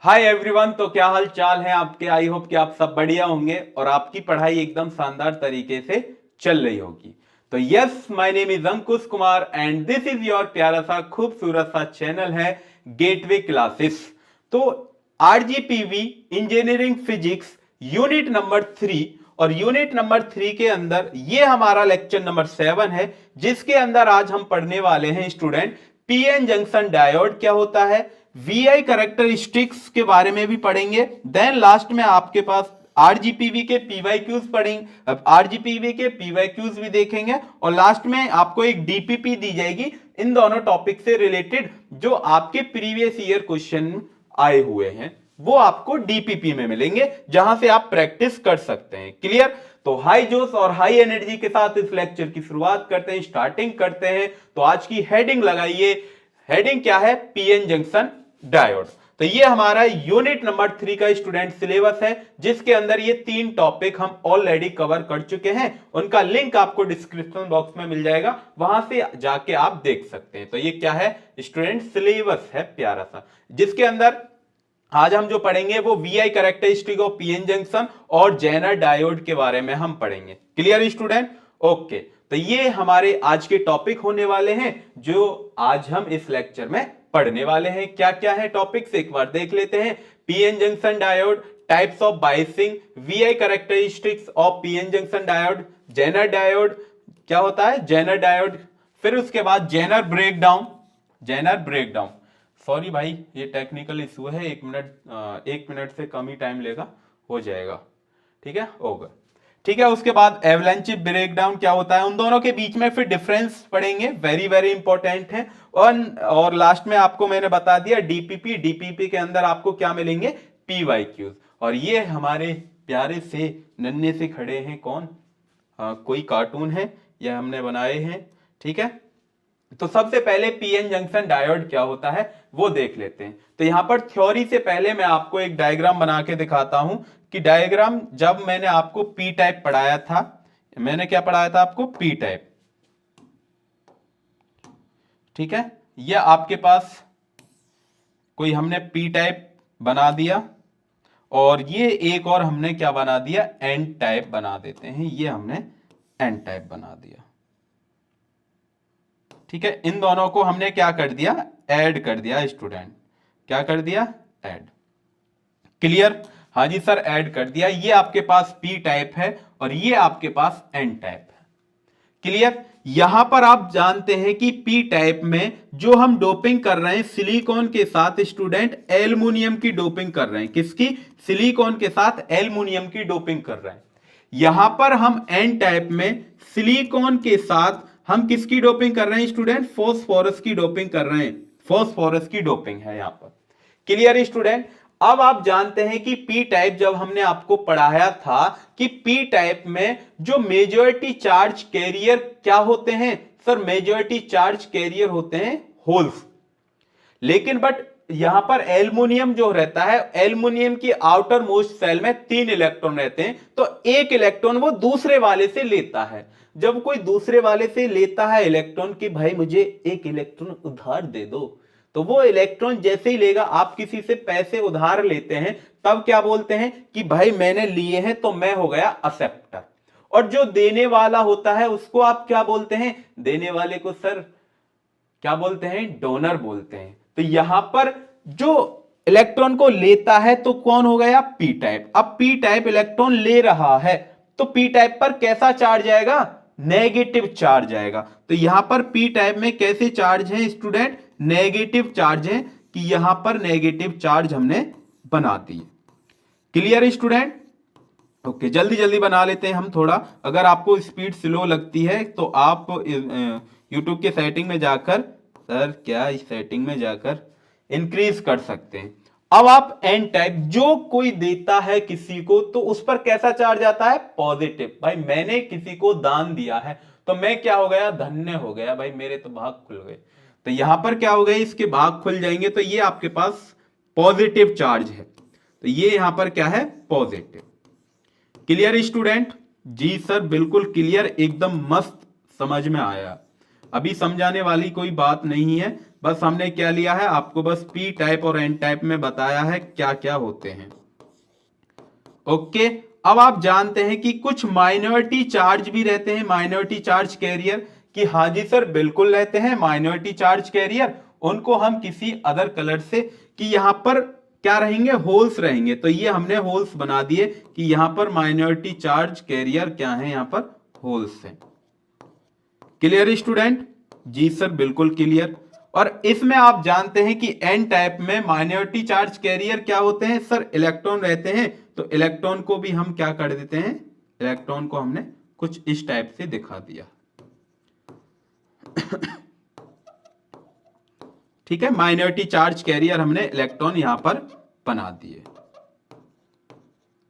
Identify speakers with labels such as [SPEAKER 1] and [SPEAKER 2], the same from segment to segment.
[SPEAKER 1] Hi everyone. तो क्या हाल चाल है आपके। आई होप कि आप सब बढ़िया होंगे और आपकी पढ़ाई एकदम शानदार तरीके से चल रही होगी। तो yes, my name is Ankush Kumar and this is your प्यारा सा खूबसूरत सा चैनल है गेटवे क्लासेस। तो RGPV engineering physics unit number 3 और यूनिट नंबर 3 के अंदर ये हमारा लेक्चर नंबर 7 है, जिसके अंदर आज हम पढ़ने वाले हैं स्टूडेंट पीएन जंक्शन डायोड क्या होता है, वीआई कैरेक्टरिस्टिक्स के बारे में भी पढ़ेंगे। देन लास्ट में आपके पास आरजीपीवी के पीवाईक्यूज पढ़ेंगे। अब आरजीपीवी के पीवाईक्यूज भी देखेंगे और लास्ट में आपको एक डीपीपी दी जाएगी इन दोनों टॉपिक से रिलेटेड, जो आपके प्रीवियस ईयर क्वेश्चन आए हुए हैं वो आपको डीपीपी में मिलेंगे, जहां से आप प्रैक्टिस कर सकते हैं। क्लियर। तो हाई जोश और हाई एनर्जी के साथ इस लेक्चर की शुरुआत करते हैं, स्टार्टिंग करते हैं। तो आज की हेडिंग लगाइए। हेडिंग क्या है? PN junction diode. तो ये हमारा यूनिट नंबर 3 का स्टूडेंट सिलेबस है, जिसके अंदर ये 3 टॉपिक हम ऑलरेडी कवर कर चुके हैं। उनका लिंक आपको डिस्क्रिप्शन बॉक्स में मिल जाएगा, वहां से जाके आप देख सकते हैं। तो ये क्या है? स्टूडेंट सिलेबस है प्यारा सा, जिसके अंदर आज हम जो पढ़ेंगे वो VI characteristic of PN junction और जेनर डायोड के बारे में हम पढ़ेंगे। Clear student? ओके। तो ये हमारे आज के टॉपिक होने वाले हैं, जो आज हम इस लेक्चर में पढ़ने वाले हैं। क्या क्या है टॉपिक्स एक बार देख लेते हैं। PN junction diode, types of biasing, VI characteristics of PN junction diode, Zener diode क्या होता है, जेनर डायोड। फिर उसके बाद Zener breakdown, Zener breakdown. Sorry भाई, ये टेक्निकल इशू है, 1 मिनट से कम ही टाइम लेगा, हो जाएगा। ठीक है, होगा। ठीक है। उसके बाद एवलांच ब्रेकडाउन क्या होता है, उन दोनों के बीच में फिर डिफरेंस पढ़ेंगे, वेरी वेरी इंपॉर्टेंट है। और लास्ट में आपको मैंने बता दिया डीपीपी। डीपीपी के अंदर आपको क्या मिलेंगे? पीवाईक्यूज। और ये हमारे प्यारे से नन्हे से खड़े हैं कौन? कोई कार्टून है, ये हमने बनाए हैं। ठीक है। तो सबसे पहले पीएन जंक्शन डायोड क्या होता है वो देख लेते हैं। तो यहां पर थ्योरी से पहले मैं आपको एक डायग्राम बना के दिखाता हूं कि डायग्राम जब मैंने आपको पी टाइप पढ़ाया था, मैंने क्या पढ़ाया था आपको? P type. ठीक है। यह आपके पास कोई हमने पी टाइप बना दिया और ये एक और हमने क्या बना दिया? एन टाइप बना देते हैं। ये हमने एन टाइप बना दिया। ठीक है। इन दोनों को हमने क्या कर दिया? ऐड कर दिया स्टूडेंट। क्या कर दिया? ऐड। क्लियर? हाँ जी सर, ऐड कर दिया। ये आपके पास पी टाइप है और ये आपके पास एन टाइप है। क्लियर? यहां पर आप जानते हैं कि पी टाइप में जो हम डोपिंग कर रहे हैं सिलिकॉन के साथ स्टूडेंट, एल्युमिनियम की डोपिंग कर रहे हैं। किसकी? सिलिकॉन के साथ एल्युमिनियम की डोपिंग कर रहे हैं। यहां पर हम एन टाइप में सिलिकॉन के साथ हम किसकी डोपिंग कर रहे हैं स्टूडेंट? फॉस्फोरस की डोपिंग कर रहे हैं। फॉस्फोरस की डोपिंग है यहां पर। Clear student? अब आप जानते हैं कि पी टाइप जब हमने आपको पढ़ाया था कि पी टाइप में जो मेजॉरिटी चार्ज कैरियर क्या होते हैं सर? मेजॉरिटी चार्ज कैरियर होते हैं होल्स। लेकिन बट यहां पर एल्युमिनियम जो रहता है, एल्युमिनियम की आउटर मोस्ट सेल में 3 इलेक्ट्रॉन रहते हैं, तो एक इलेक्ट्रॉन वो दूसरे वाले से लेता है। जब कोई दूसरे वाले से लेता है इलेक्ट्रॉन कि भाई मुझे एक इलेक्ट्रॉन उधार दे दो, तो वो इलेक्ट्रॉन जैसे ही लेगा, आप किसी से पैसे उधार लेते हैं तब क्या बोलते हैं कि भाई मैंने लिए हैं तो मैं हो गया एक्सेप्टर। और जो देने वाला होता है उसको आप क्या बोलते हैं? देने वाले को सर क्या बोलते हैं? डोनर बोलते हैं। तो यहां पर जो इलेक्ट्रॉन को लेता है तो कौन हो गया? P type. अब पी टाइप इलेक्ट्रॉन ले रहा है तो पी टाइप पर कैसा चार्ज आएगा? नेगेटिव चार्ज आएगा। तो यहां पर पी टाइप में कैसे चार्ज है स्टूडेंट? नेगेटिव चार्ज है, कि यहां पर नेगेटिव चार्ज हमने बना दी। Clear student? ओके, जल्दी जल्दी बना लेते हैं हम थोड़ा। अगर आपको स्पीड स्लो लगती है तो आप यूट्यूब के सेटिंग में जाकर, सर क्या इस सेटिंग में जाकर इंक्रीज कर सकते हैं। अब आप एन टाइप जो कोई देता है किसी को तो उस पर कैसा चार्ज आता है? पॉजिटिव। भाई मैंने किसी को दान दिया है तो मैं क्या हो गया? धन्य हो गया, भाई मेरे तो भाग खुल गए। तो यहां पर क्या हो गया? इसके भाग खुल जाएंगे, तो ये आपके पास पॉजिटिव चार्ज है। तो ये यहां पर क्या है? पॉजिटिव। Clear student? जी सर बिल्कुल क्लियर, एकदम मस्त समझ में आया। अभी समझाने वाली कोई बात नहीं है, बस हमने क्या लिया है, आपको बस पी टाइप और एन टाइप में बताया है क्या क्या होते हैं। ओके, अब आप जानते हैं कि कुछ माइनॉरिटी चार्ज भी रहते हैं, माइनॉरिटी चार्ज कैरियर, कि हाँ जी सर बिल्कुल रहते हैं माइनॉरिटी चार्ज कैरियर। उनको हम किसी अदर कलर से, कि यहां पर क्या रहेंगे, होल्स रहेंगे, तो ये हमने होल्स बना दिए कि यहां पर माइनॉरिटी चार्ज कैरियर क्या है, यहां पर होल्स है। Clear student? जी सर बिल्कुल क्लियर। और इसमें आप जानते हैं कि एन टाइप में माइनॉरिटी चार्ज कैरियर क्या होते हैं सर, इलेक्ट्रॉन रहते हैं। तो इलेक्ट्रॉन को भी हम क्या कर देते हैं, इलेक्ट्रॉन को हमने कुछ इस टाइप से दिखा दिया। ठीक है, माइनॉरिटी चार्ज कैरियर हमने इलेक्ट्रॉन यहां पर बना दिए,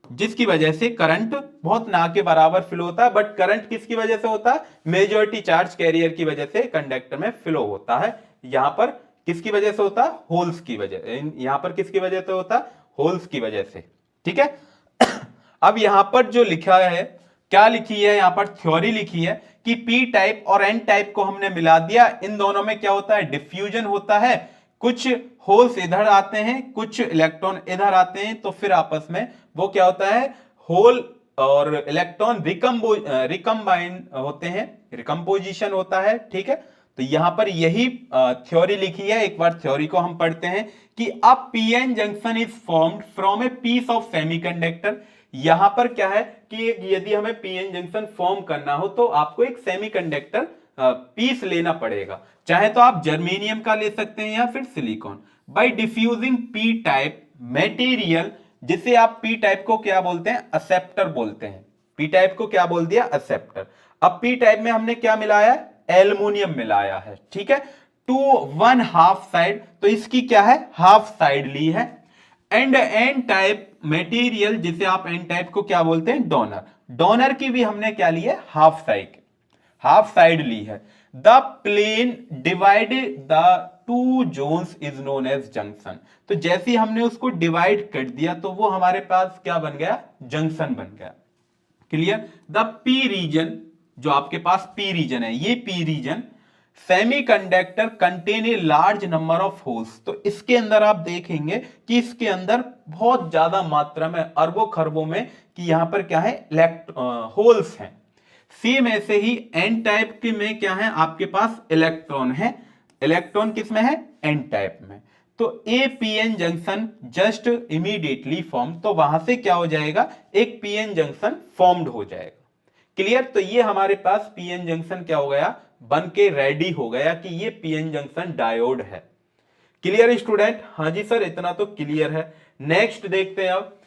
[SPEAKER 1] जिसकी वजह से करंट बहुत ना के बराबर फ्लो होता है। बट करंट किसकी वजह से होता है, मेजॉरिटी चार्ज कैरियर की वजह से कंडक्टर में फ्लो होता है। यहां पर किसकी वजह से होता है, होल्स की वजह, यहां पर किसकी वजह से होता है, होल्स की वजह से। ठीक है, अब यहां पर जो लिखा है, क्या लिखी है, यहां पर थ्योरी लिखी है कि पी टाइप और एन टाइप को हमने मिला दिया। इन दोनों में क्या होता है, डिफ्यूजन होता है, कुछ होल्स इधर आते हैं, कुछ इलेक्ट्रॉन इधर आते हैं, तो फिर आपस में वो क्या होता है, होल और इलेक्ट्रॉन रिकम्बाइन होते हैं, रिकम्पोजिशन होता है। ठीक है, तो यहां पर यही थ्योरी लिखी है। एक बार थ्योरी को हम पढ़ते हैं कि a PN junction is formed from a piece of semiconductor. यहां पर क्या है कि यदि हमें पीएन जंक्शन फॉर्म करना हो तो आपको एक सेमीकंडक्टर पीस लेना पड़ेगा, चाहे तो आप जर्मेनियम का ले सकते हैं या फिर silicon. By diffusing P type material, जिसे आप पी टाइप को क्या बोलते हैं, एक्सेप्टर बोलते हैं। पी टाइप को क्या बोल दिया, एक्सेप्टर। अब पी टाइप में हमने क्या मिलाया, एल्युमिनियम मिलाया है। ठीक है, टू वन हाफ साइड, तो इसकी क्या है, हाफ साइड ली है। एंड एन टाइप मेटीरियल, जिसे आप एन टाइप को क्या बोलते हैं, डोनर। डोनर की भी हमने क्या ली है, हाफ साइड ली है। The plane divided the two zones is known as junction. तो जैसे ही हमने उसको डिवाइड कर दिया तो वो हमारे पास क्या बन गया, जंक्शन बन गया। क्लियर? द पी रीजन, जो आपके पास पी रीजन है, ये P region semiconductor contain a large number of holes. तो इसके अंदर आप देखेंगे कि इसके अंदर बहुत ज्यादा मात्रा में, अरबों खरबों में, कि यहां पर क्या है, होल्स हैं। सेम ऐसे ही एन टाइप के में क्या है, आपके पास इलेक्ट्रॉन है। इलेक्ट्रॉन किस में है, एन टाइप में। तो a PN junction just immediately form, तो वहां से क्या हो जाएगा, एक पीएन जंक्शन फॉर्म्ड हो जाएगा। क्लियर? तो ये हमारे पास पीएन जंक्शन क्या हो गया, बन के रेडी हो गया कि ये पीएन जंक्शन डायोड है। Clear student? हाँ जी सर, इतना तो क्लियर है। नेक्स्ट देखते हैं अब,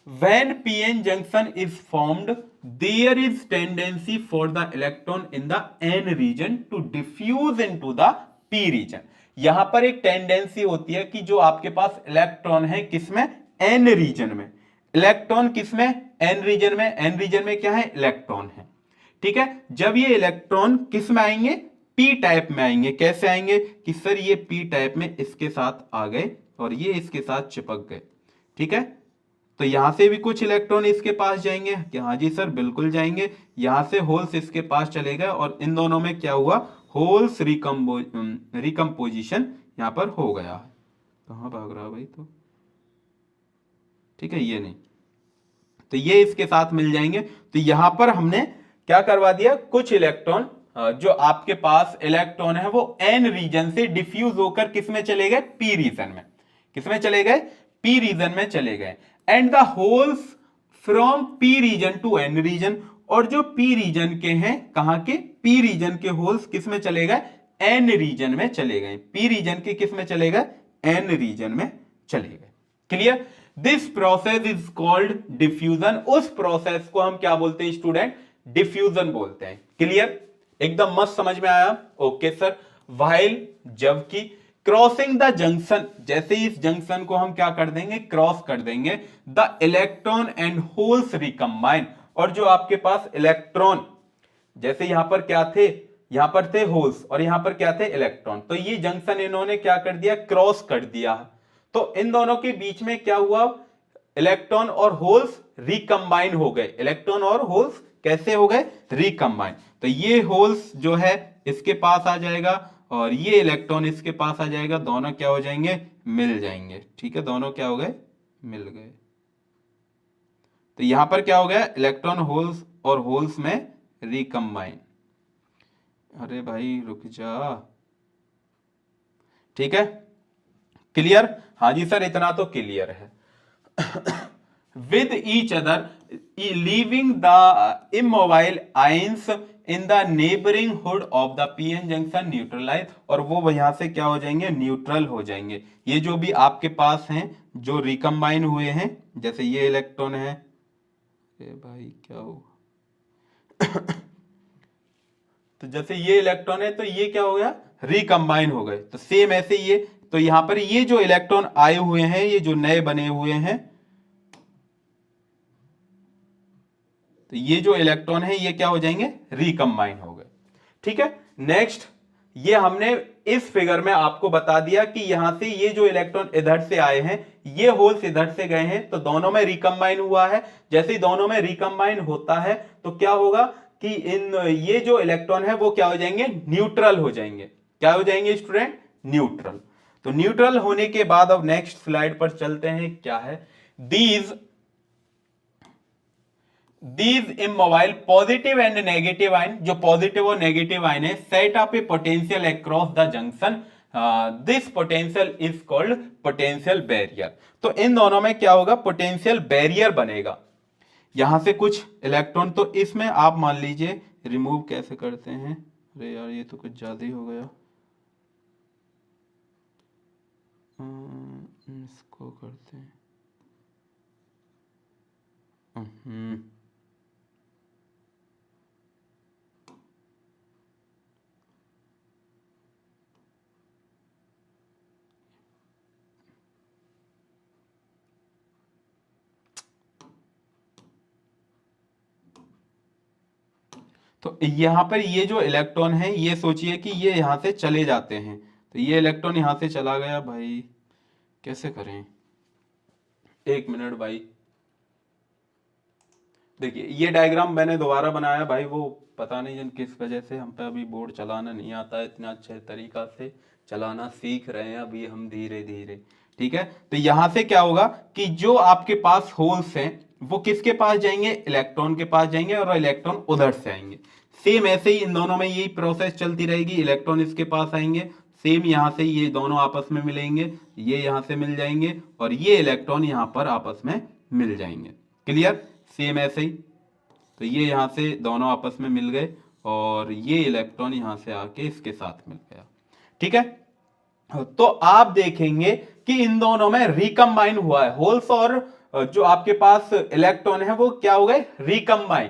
[SPEAKER 1] when pn junction is formed there is tendency for the electron in the n region to diffuse into the p region। यहां पर एक टेंडेंसी होती है कि जो आपके पास इलेक्ट्रॉन है किसमें, n रीजन में। इलेक्ट्रॉन किसमें, n रीजन में। n रीजन में क्या है, इलेक्ट्रॉन है। ठीक है, जब ये इलेक्ट्रॉन किस में आएंगे, पी टाइप में आएंगे। कैसे आएंगे कि सर ये पी टाइप में इसके साथ आ गए और ये इसके साथ चिपक गए। ठीक है, तो यहां से भी कुछ इलेक्ट्रॉन इसके पास जाएंगे, कि हाँ जी सर बिल्कुल जाएंगे। यहां से होल्स इसके पास चले गए और इन दोनों में क्या हुआ, होल्स रिकम्पोजिशन यहां पर हो गया है। कहां भाग रहा भाई, तो ठीक है, ये नहीं, तो ये इसके साथ मिल जाएंगे। तो यहां पर हमने क्या करवा दिया, कुछ इलेक्ट्रॉन जो आपके पास इलेक्ट्रॉन है वो एन रीजन से डिफ्यूज होकर किस में चले गए, पी रीजन में। किस में चले गए, पी रीजन में चले गए। And the holes from P region to N region, और जो पी रीजन के हैं, कहां के, पी रीजन के होल्स किस में चले गए, एन रीजन में चले गए। पी रीजन के किस में चले गए, एन रीजन में चले गए। Clear? This process is called diffusion. उस प्रोसेस को हम क्या बोलते हैं स्टूडेंट, डिफ्यूजन बोलते हैं। क्लियर? एकदम मस्त समझ में आया? Okay sir. व्हाइल, जबकि क्रॉसिंग द जंक्शन, जैसे इस जंक्शन को हम क्या कर देंगे, क्रॉस कर देंगे, the electron and holes recombine, और जो आपके पास इलेक्ट्रॉन, जैसे यहां पर क्या थे, यहां पर थे होल्स और यहां पर क्या थे, इलेक्ट्रॉन, तो ये जंक्शन इन्होंने क्या कर दिया, क्रॉस कर दिया। तो इन दोनों के बीच में क्या हुआ, इलेक्ट्रॉन और होल्स रिकम्बाइन हो गए। इलेक्ट्रॉन और होल्स कैसे हो गए, रिकम्बाइन। तो ये होल्स जो है इसके पास आ जाएगा और ये इलेक्ट्रॉन इसके पास आ जाएगा, दोनों क्या हो जाएंगे, मिल जाएंगे। ठीक है, दोनों क्या हो गए, मिल गए। तो यहां पर क्या हो गया, इलेक्ट्रॉन होल्स और होल्स में रिकम्बाइन। अरे भाई रुक जा, ठीक है, क्लियर। हाँ जी सर, इतना तो क्लियर है। with each other leaving the immobile ions in the neighboring hood of the pn junction neutralize, और वो यहां से क्या हो जाएंगे, न्यूट्रल हो जाएंगे। ये जो भी आपके पास हैं जो रिकम्बाइन हुए हैं, जैसे ये इलेक्ट्रॉन है, ए भाई क्या हो तो जैसे ये इलेक्ट्रॉन है तो ये क्या हो गया, रिकम्बाइन हो गए। तो सेम ऐसे ये, तो यहां पर ये जो इलेक्ट्रॉन आए हुए हैं, ये जो नए बने हुए हैं, तो ये जो इलेक्ट्रॉन है ये क्या हो जाएंगे, रिकम्बाइन हो गए। ठीक है, नेक्स्ट ये हमने इस फिगर में आपको बता दिया कि यहां से ये जो इलेक्ट्रॉन इधर से आए हैं, ये होल्स इधर से गए हैं, तो दोनों में रिकम्बाइन हुआ है। जैसे ही दोनों में रिकम्बाइन होता है तो क्या होगा कि ये जो इलेक्ट्रॉन है वो क्या हो जाएंगे, न्यूट्रल हो जाएंगे। क्या हो जाएंगे स्टूडेंट, न्यूट्रल। तो न्यूट्रल होने के बाद अब नेक्स्ट स्लाइड पर चलते हैं, क्या है, these immobile positive and negative ion, जो पॉजिटिव और नेगेटिव आयन है, set up A potential across the junction, this potential is called potential barrier. तो इन दोनों में क्या होगा, पोटेंशियल बैरियर बनेगा। यहां से कुछ इलेक्ट्रॉन, तो इसमें आप मान लीजिए रिमूव कैसे करते हैं, अरे यार ये तो कुछ ज्यादा ही हो गया, इसको करते हैं, तो यहां पर ये जो इलेक्ट्रॉन है, ये सोचिए कि ये यहां से चले जाते हैं, तो ये इलेक्ट्रॉन यहां से चला गया, भाई कैसे करें, एक मिनट भाई, देखिए ये डायग्राम मैंने दोबारा बनाया भाई, वो पता नहीं जन किस वजह से हम पे अभी बोर्ड चलाना नहीं आता है इतना अच्छे तरीका से, चलाना सीख रहे हैं अभी हम धीरे धीरे। ठीक है, तो यहां से क्या होगा कि जो आपके पास होल्स हैं वो किसके पास जाएंगे, इलेक्ट्रॉन के पास जाएंगे, और इलेक्ट्रॉन उधर से आएंगे। सेम ऐसे ही इन दोनों में यही प्रोसेस चलती रहेगी, इलेक्ट्रॉन इसके पास आएंगे, सेम यहां से ये दोनों आपस में मिलेंगे, ये यहां से मिल जाएंगे, और ये इलेक्ट्रॉन यहां पर आपस में मिल जाएंगे। क्लियर, सेम ऐसे ही, तो ये यहां से दोनों आपस में मिल गए, और ये इलेक्ट्रॉन यहां से आके इसके साथ मिल गया। ठीक है, तो आप देखेंगे कि इन दोनों में रिकम्बाइन हुआ है, होल्स और जो आपके पास इलेक्ट्रॉन है वो क्या हो गए, रिकम्बाइन।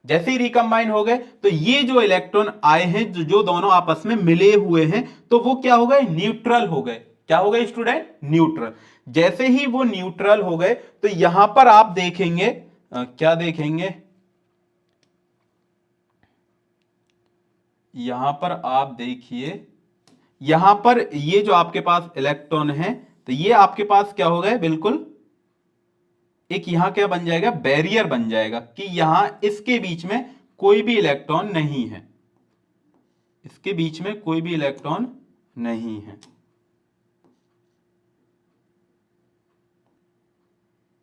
[SPEAKER 1] जैसे ही रिकम्बाइन हो गए तो ये जो इलेक्ट्रॉन आए हैं, जो दोनों आपस में मिले हुए हैं, तो वो क्या हो गए, न्यूट्रल हो गए। क्या हो गए स्टूडेंट, न्यूट्रल। जैसे ही वो न्यूट्रल हो गए तो यहां पर आप देखेंगे, क्या देखेंगे, यहां पर आप देखिए, यहां पर ये जो आपके पास इलेक्ट्रॉन है, तो ये आपके पास क्या हो गए, बिल्कुल एक यहां क्या बन जाएगा, बैरियर बन जाएगा, कि यहां इसके बीच में कोई भी इलेक्ट्रॉन नहीं है, इसके बीच में कोई भी इलेक्ट्रॉन नहीं है।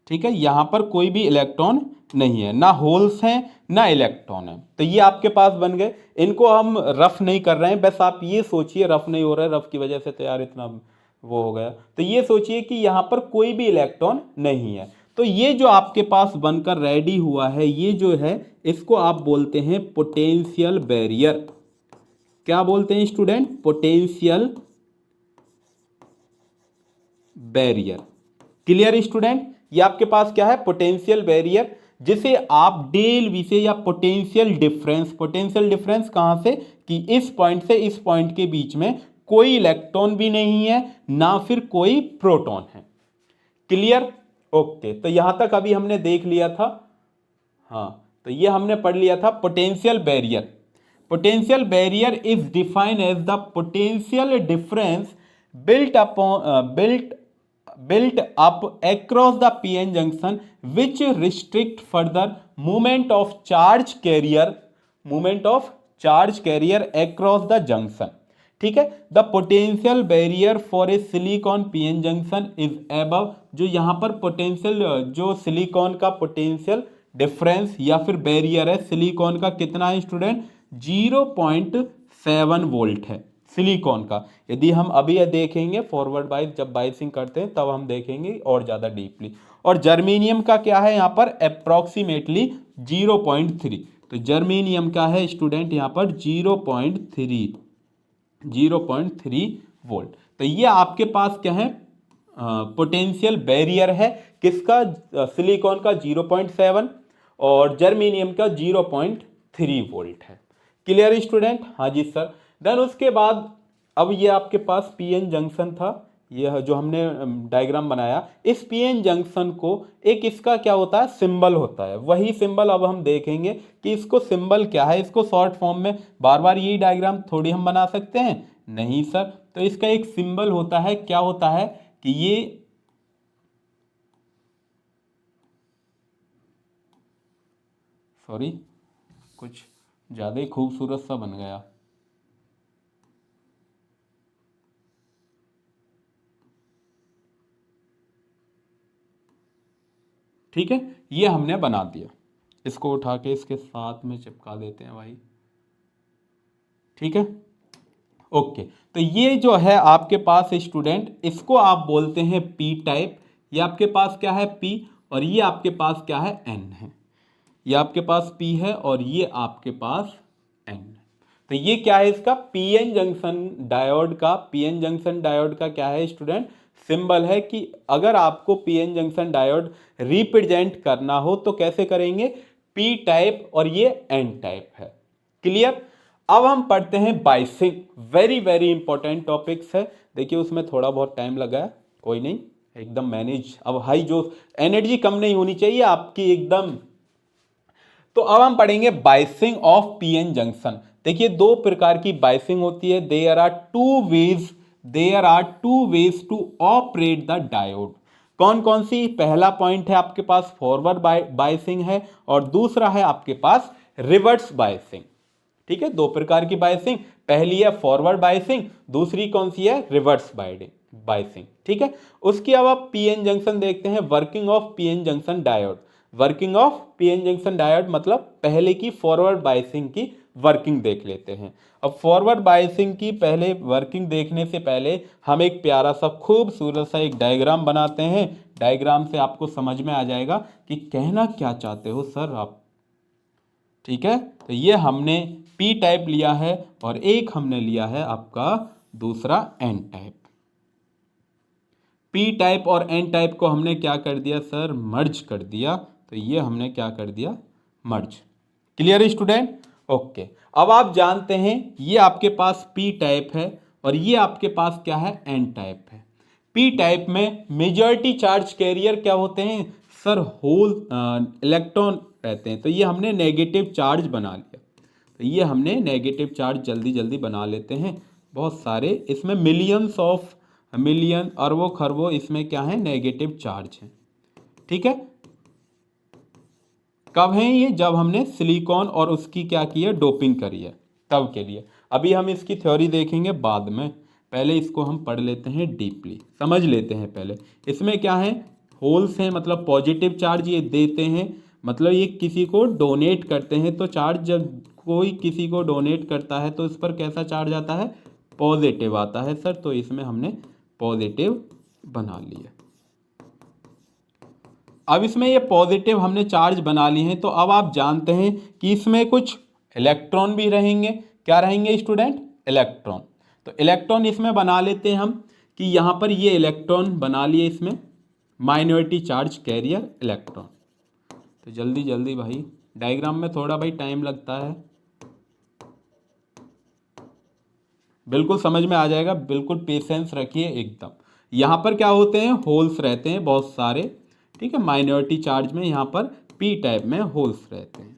[SPEAKER 1] ठीक है, यहां पर कोई भी इलेक्ट्रॉन नहीं है, ना होल्स हैं ना इलेक्ट्रॉन है। तो ये आपके पास बन गए, इनको हम रफ नहीं कर रहे हैं, बस आप ये सोचिए, रफ नहीं हो रहा है, रफ की वजह से तो यार इतना वो हो गया। तो ये सोचिए कि यहां पर कोई भी इलेक्ट्रॉन नहीं है। तो ये जो आपके पास बनकर रेडी हुआ है, ये जो है इसको आप बोलते हैं पोटेंशियल बैरियर। क्या बोलते हैं student, potential barrier. Clear student, ये आपके पास क्या है, पोटेंशियल बैरियर, जिसे आप डेल वी से, या पोटेंशियल डिफरेंस, पोटेंशियल डिफरेंस कहां से, कि इस पॉइंट से इस पॉइंट के बीच में कोई इलेक्ट्रॉन भी नहीं है, ना फिर कोई प्रोटॉन है। Clear, okay. तो यहां तक अभी हमने देख लिया था, हाँ, तो ये हमने पढ़ लिया था potential barrier. Potential barrier is defined as the potential difference built upon built up across the p-n junction which restrict further movement of charge carrier across the junction। ठीक है। The potential barrier for A silicon PN junction is above, जो यहाँ पर potential, जो silicon का potential difference या फिर barrier है सिलिकॉन का कितना है स्टूडेंट, 0.7 वोल्ट है सिलिकॉन का। यदि हम अभी देखेंगे फॉरवर्ड बाइस, जब बाइसिंग करते हैं तब हम देखेंगे और ज़्यादा डीपली। और जर्मेनियम का क्या है यहाँ पर, अप्रॉक्सीमेटली 0.3। तो जर्मेनियम का है स्टूडेंट यहाँ पर 0.3 वोल्ट। तो ये आपके पास क्या है, पोटेंशियल बैरियर है किसका, सिलिकॉन का 0.7 और जर्मेनियम का 0.3 वोल्ट है। क्लियर स्टूडेंट, हाँ जी सर। देन उसके बाद अब ये आपके पास पीएन जंक्शन था, यह जो हमने डायग्राम बनाया, इस पीएन जंक्शन को एक इसका क्या होता है, सिंबल होता है। वही सिंबल अब हम देखेंगे कि इसको सिंबल क्या है। इसको शॉर्ट फॉर्म में बार बार यही डायग्राम थोड़ी हम बना सकते हैं, नहीं सर। तो इसका एक सिंबल होता है, क्या होता है कि ये सॉरी कुछ ज़्यादा ही खूबसूरत सा बन गया। ठीक है, ये हमने बना दिया, इसको उठा के इसके साथ में चिपका देते हैं भाई। ठीक है, ओके। तो ये जो है आपके पास स्टूडेंट, इसको आप बोलते हैं पी टाइप। ये आपके पास क्या है, पी, और ये आपके पास क्या है, एन है। ये आपके पास पी है और ये आपके पास एन है। तो ये क्या है इसका, पीएन जंक्शन डायोड का, पीएन जंक्शन डायोड का क्या है स्टूडेंट, सिंबल है। कि अगर आपको पीएन जंक्शन डायोड रिप्रेजेंट करना हो तो कैसे करेंगे, पी टाइप और ये एन टाइप है। क्लियर। अब हम पढ़ते हैं biasing, very very important topics है। देखिए उसमें थोड़ा बहुत टाइम लगा है, कोई नहीं, एकदम मैनेज। अब हाई जो एनर्जी कम नहीं होनी चाहिए आपकी एकदम। तो अब हम पढ़ेंगे बाइसिंग ऑफ पीएन जंक्शन। देखिए दो प्रकार की बाइसिंग होती है, there are two ways to operate the diode. कौन कौन सी, पहला पॉइंट है आपके पास फॉरवर्ड बाइसिंग है और दूसरा है आपके पास रिवर्स बाइसिंग। ठीक है, दो प्रकार की बाइसिंग, पहली है फॉरवर्ड बाइसिंग, दूसरी कौन सी है, रिवर्स बाइसिंग। ठीक है, उसकी अब आप पीएन जंक्शन देखते हैं, working of PN junction diode. Working of PN junction diode मतलब पहले की फॉरवर्ड बाइसिंग की वर्किंग देख लेते हैं। अब फॉरवर्ड बाइसिंग की पहले वर्किंग देखने से पहले हम एक प्यारा सा खूबसूरत सा एक डायग्राम बनाते हैं। डायग्राम से आपको समझ में आ जाएगा कि कहना क्या चाहते हो सर आप। ठीक है, तो ये हमने पी टाइप लिया है और एक हमने लिया है आपका दूसरा एन टाइप। पी टाइप और एन टाइप को हमने क्या कर दिया सर, मर्ज कर दिया। तो ये हमने क्या कर दिया, मर्ज। Clear student, okay. अब आप जानते हैं ये आपके पास पी टाइप है और ये आपके पास क्या है, एन टाइप है। पी टाइप में मेजॉरिटी चार्ज कैरियर क्या होते हैं सर, होल इलेक्ट्रॉन रहते हैं। तो ये हमने नेगेटिव चार्ज बना लिया। तो ये हमने नेगेटिव चार्ज जल्दी जल्दी बना लेते हैं, बहुत सारे इसमें मिलियन अरबों खरबों इसमें क्या है, नेगेटिव चार्ज है। ठीक है, कब है ये, जब हमने सिलिकॉन और उसकी क्या की है, डोपिंग करी है, तब के लिए। अभी हम इसकी थ्योरी देखेंगे बाद में, पहले इसको हम पढ़ लेते हैं डीपली, समझ लेते हैं पहले। इसमें क्या है, होल्स हैं मतलब पॉजिटिव चार्ज ये देते हैं, मतलब ये किसी को डोनेट करते हैं। तो चार्ज जब कोई किसी को डोनेट करता है तो इस पर कैसा चार्ज आता है, पॉजिटिव आता है सर। तो इसमें हमने पॉजिटिव बना लिया। अब इसमें ये पॉजिटिव हमने चार्ज बना लिए हैं, तो अब आप जानते हैं कि इसमें कुछ इलेक्ट्रॉन भी रहेंगे। क्या रहेंगे स्टूडेंट, इलेक्ट्रॉन। तो इलेक्ट्रॉन इसमें बना लेते हैं हम कि यहाँ पर ये इलेक्ट्रॉन बना लिए इसमें, माइनॉरिटी चार्ज कैरियर इलेक्ट्रॉन। तो जल्दी जल्दी भाई, डायग्राम में थोड़ा भाई टाइम लगता है, बिल्कुल समझ में आ जाएगा, बिल्कुल पेशेंस रखिए एकदम। यहाँ पर क्या होते हैं, होल्स रहते हैं बहुत सारे। ठीक है, माइनॉरिटी चार्ज में यहाँ पर पी टाइप में होल्स रहते हैं,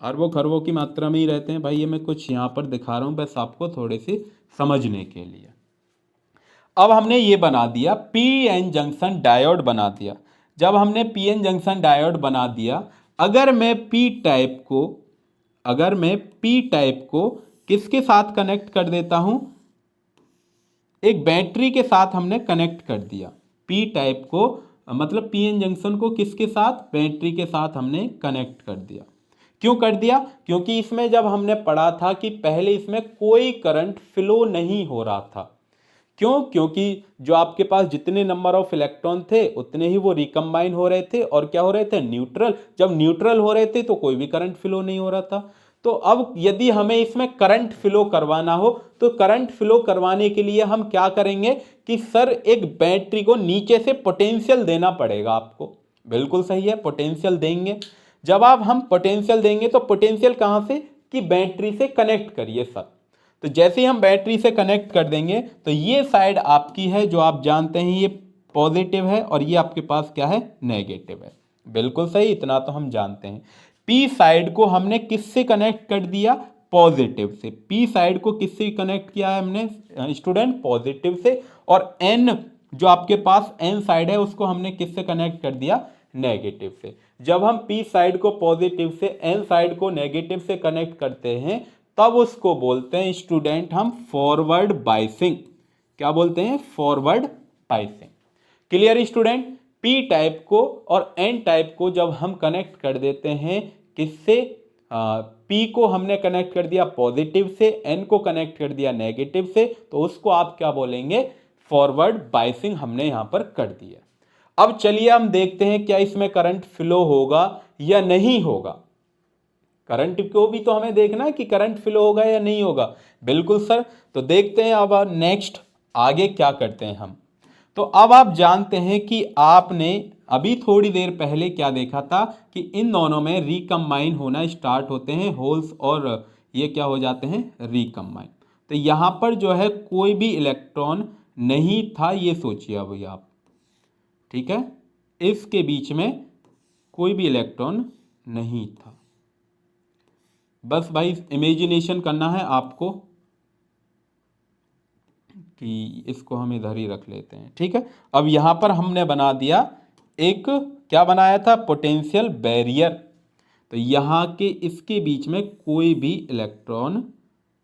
[SPEAKER 1] अरबों खरबों की मात्रा में ही रहते हैं भाई। ये मैं कुछ यहाँ पर दिखा रहा हूँ बस आपको थोड़े सी समझने के लिए। अब हमने ये बना दिया, पी एन जंक्शन डायोड बना दिया। जब हमने पी एन जंक्शन डायोड बना दिया, अगर मैं पी टाइप को किसके साथ कनेक्ट कर देता हूं, एक बैटरी के साथ हमने कनेक्ट कर दिया। पी टाइप को मतलब पीएन जंक्शन को किसके साथ, बैटरी के साथ हमने कनेक्ट कर दिया। क्यों कर दिया, क्योंकि इसमें जब हमने पढ़ा था कि पहले इसमें कोई करंट फ्लो नहीं हो रहा था। क्यों, क्योंकि जो आपके पास जितने नंबर ऑफ इलेक्ट्रॉन थे उतने ही वो रिकम्बाइन हो रहे थे और क्या हो रहे थे, न्यूट्रल। जब न्यूट्रल हो रहे थे तो कोई भी करंट फ्लो नहीं हो रहा था। तो अब यदि हमें इसमें करंट फ्लो करवाना हो तो करंट फ्लो करवाने के लिए हम क्या करेंगे कि सर एक बैटरी को नीचे से पोटेंशियल देना पड़ेगा आपको। बिल्कुल सही है, पोटेंशियल देंगे। जब आप हम पोटेंशियल देंगे तो पोटेंशियल कहां से, कि बैटरी से कनेक्ट करिए सर। तो जैसे ही हम बैटरी से कनेक्ट कर देंगे तो ये साइड आपकी है जो आप जानते हैं ये पॉजिटिव है और ये आपके पास क्या है, नेगेटिव है। बिल्कुल सही, इतना तो हम जानते हैं। पी साइड को हमने किससे कनेक्ट कर दिया, पॉजिटिव से। पी साइड को किससे कनेक्ट किया है हमने स्टूडेंट, पॉजिटिव से। और एन जो आपके पास एन साइड है उसको हमने किससे कनेक्ट कर दिया, नेगेटिव से। जब हम पी साइड को पॉजिटिव से एन साइड को नेगेटिव से कनेक्ट करते हैं तब उसको बोलते हैं स्टूडेंट हम फॉरवर्ड बाइसिंग। क्या बोलते हैं, forward biasing. Clear student. P type को और एन टाइप को जब हम कनेक्ट कर देते हैं किससे, पी को हमने कनेक्ट कर दिया पॉजिटिव से, एन को कनेक्ट कर दिया नेगेटिव से, तो उसको आप क्या बोलेंगे, फॉरवर्ड बाइसिंग हमने यहां पर कर दिया। अब चलिए हम देखते हैं क्या इसमें करंट फ्लो होगा या नहीं होगा। करंट को भी तो हमें देखना है कि करंट फ्लो होगा या नहीं होगा। बिल्कुल सर, तो देखते हैं अब नेक्स्ट आगे क्या करते हैं हम। तो अब आप जानते हैं कि आपने अभी थोड़ी देर पहले क्या देखा था कि इन दोनों में रिकम्बाइन होना स्टार्ट होते हैं होल्स और ये क्या हो जाते हैं, रिकम्बाइन। तो यहां पर जो है कोई भी इलेक्ट्रॉन नहीं था, ये सोचिए अभी आप, ठीक है, इसके बीच में कोई भी इलेक्ट्रॉन नहीं था। बस भाई इमेजिनेशन करना है आपको कि इसको हम इधर ही रख लेते हैं, ठीक है। अब यहां पर हमने बना दिया एक, क्या बनाया था, पोटेंशियल बैरियर। तो यहां के इसके बीच में कोई भी इलेक्ट्रॉन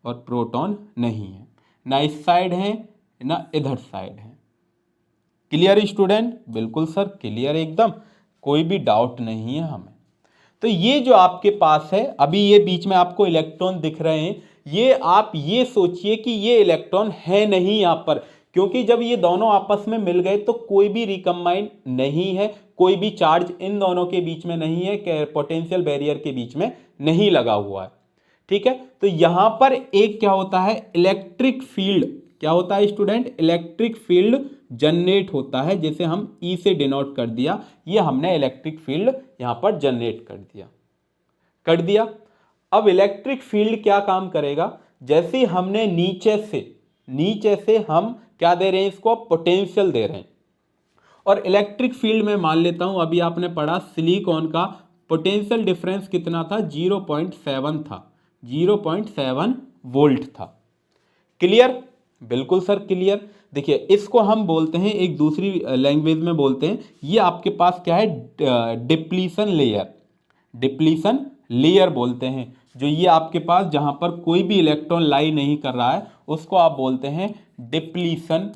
[SPEAKER 1] और प्रोटॉन नहीं है, ना इस साइड है ना इधर साइड है। क्लियर स्टूडेंट, बिल्कुल सर क्लियर एकदम, कोई भी डाउट नहीं है हमें। तो ये जो आपके पास है अभी ये बीच में आपको इलेक्ट्रॉन दिख रहे हैं, ये आप ये सोचिए कि ये इलेक्ट्रॉन है नहीं यहां पर, क्योंकि जब ये दोनों आपस में मिल गए तो कोई भी रिकम्बाइन नहीं है, कोई भी चार्ज इन दोनों के बीच में नहीं है, पोटेंशियल बैरियर के बीच में नहीं लगा हुआ है, ठीक है। तो यहां पर एक क्या होता है, इलेक्ट्रिक फील्ड, क्या होता है स्टूडेंट, इलेक्ट्रिक फील्ड जनरेट होता है, जैसे हम ई से डिनोट कर दिया, ये हमने इलेक्ट्रिक फील्ड यहां पर जनरेट कर दिया। अब इलेक्ट्रिक फील्ड क्या काम करेगा, जैसे हमने नीचे से हम क्या दे रहे हैं इसको, पोटेंशियल दे रहे हैं। और इलेक्ट्रिक फील्ड में मान लेता हूं, अभी आपने पढ़ा सिलिकॉन का पोटेंशियल डिफरेंस कितना था, 0.7 था, 0.7 वोल्ट था। क्लियर, बिल्कुल सर क्लियर। देखिए इसको हम बोलते हैं, एक दूसरी लैंग्वेज में बोलते हैं, ये आपके पास क्या है, डिप्लीशन लेयर बोलते हैं। जो ये आपके पास जहां पर कोई भी इलेक्ट्रॉन लाई नहीं कर रहा है उसको आप बोलते हैं डिप्लीशन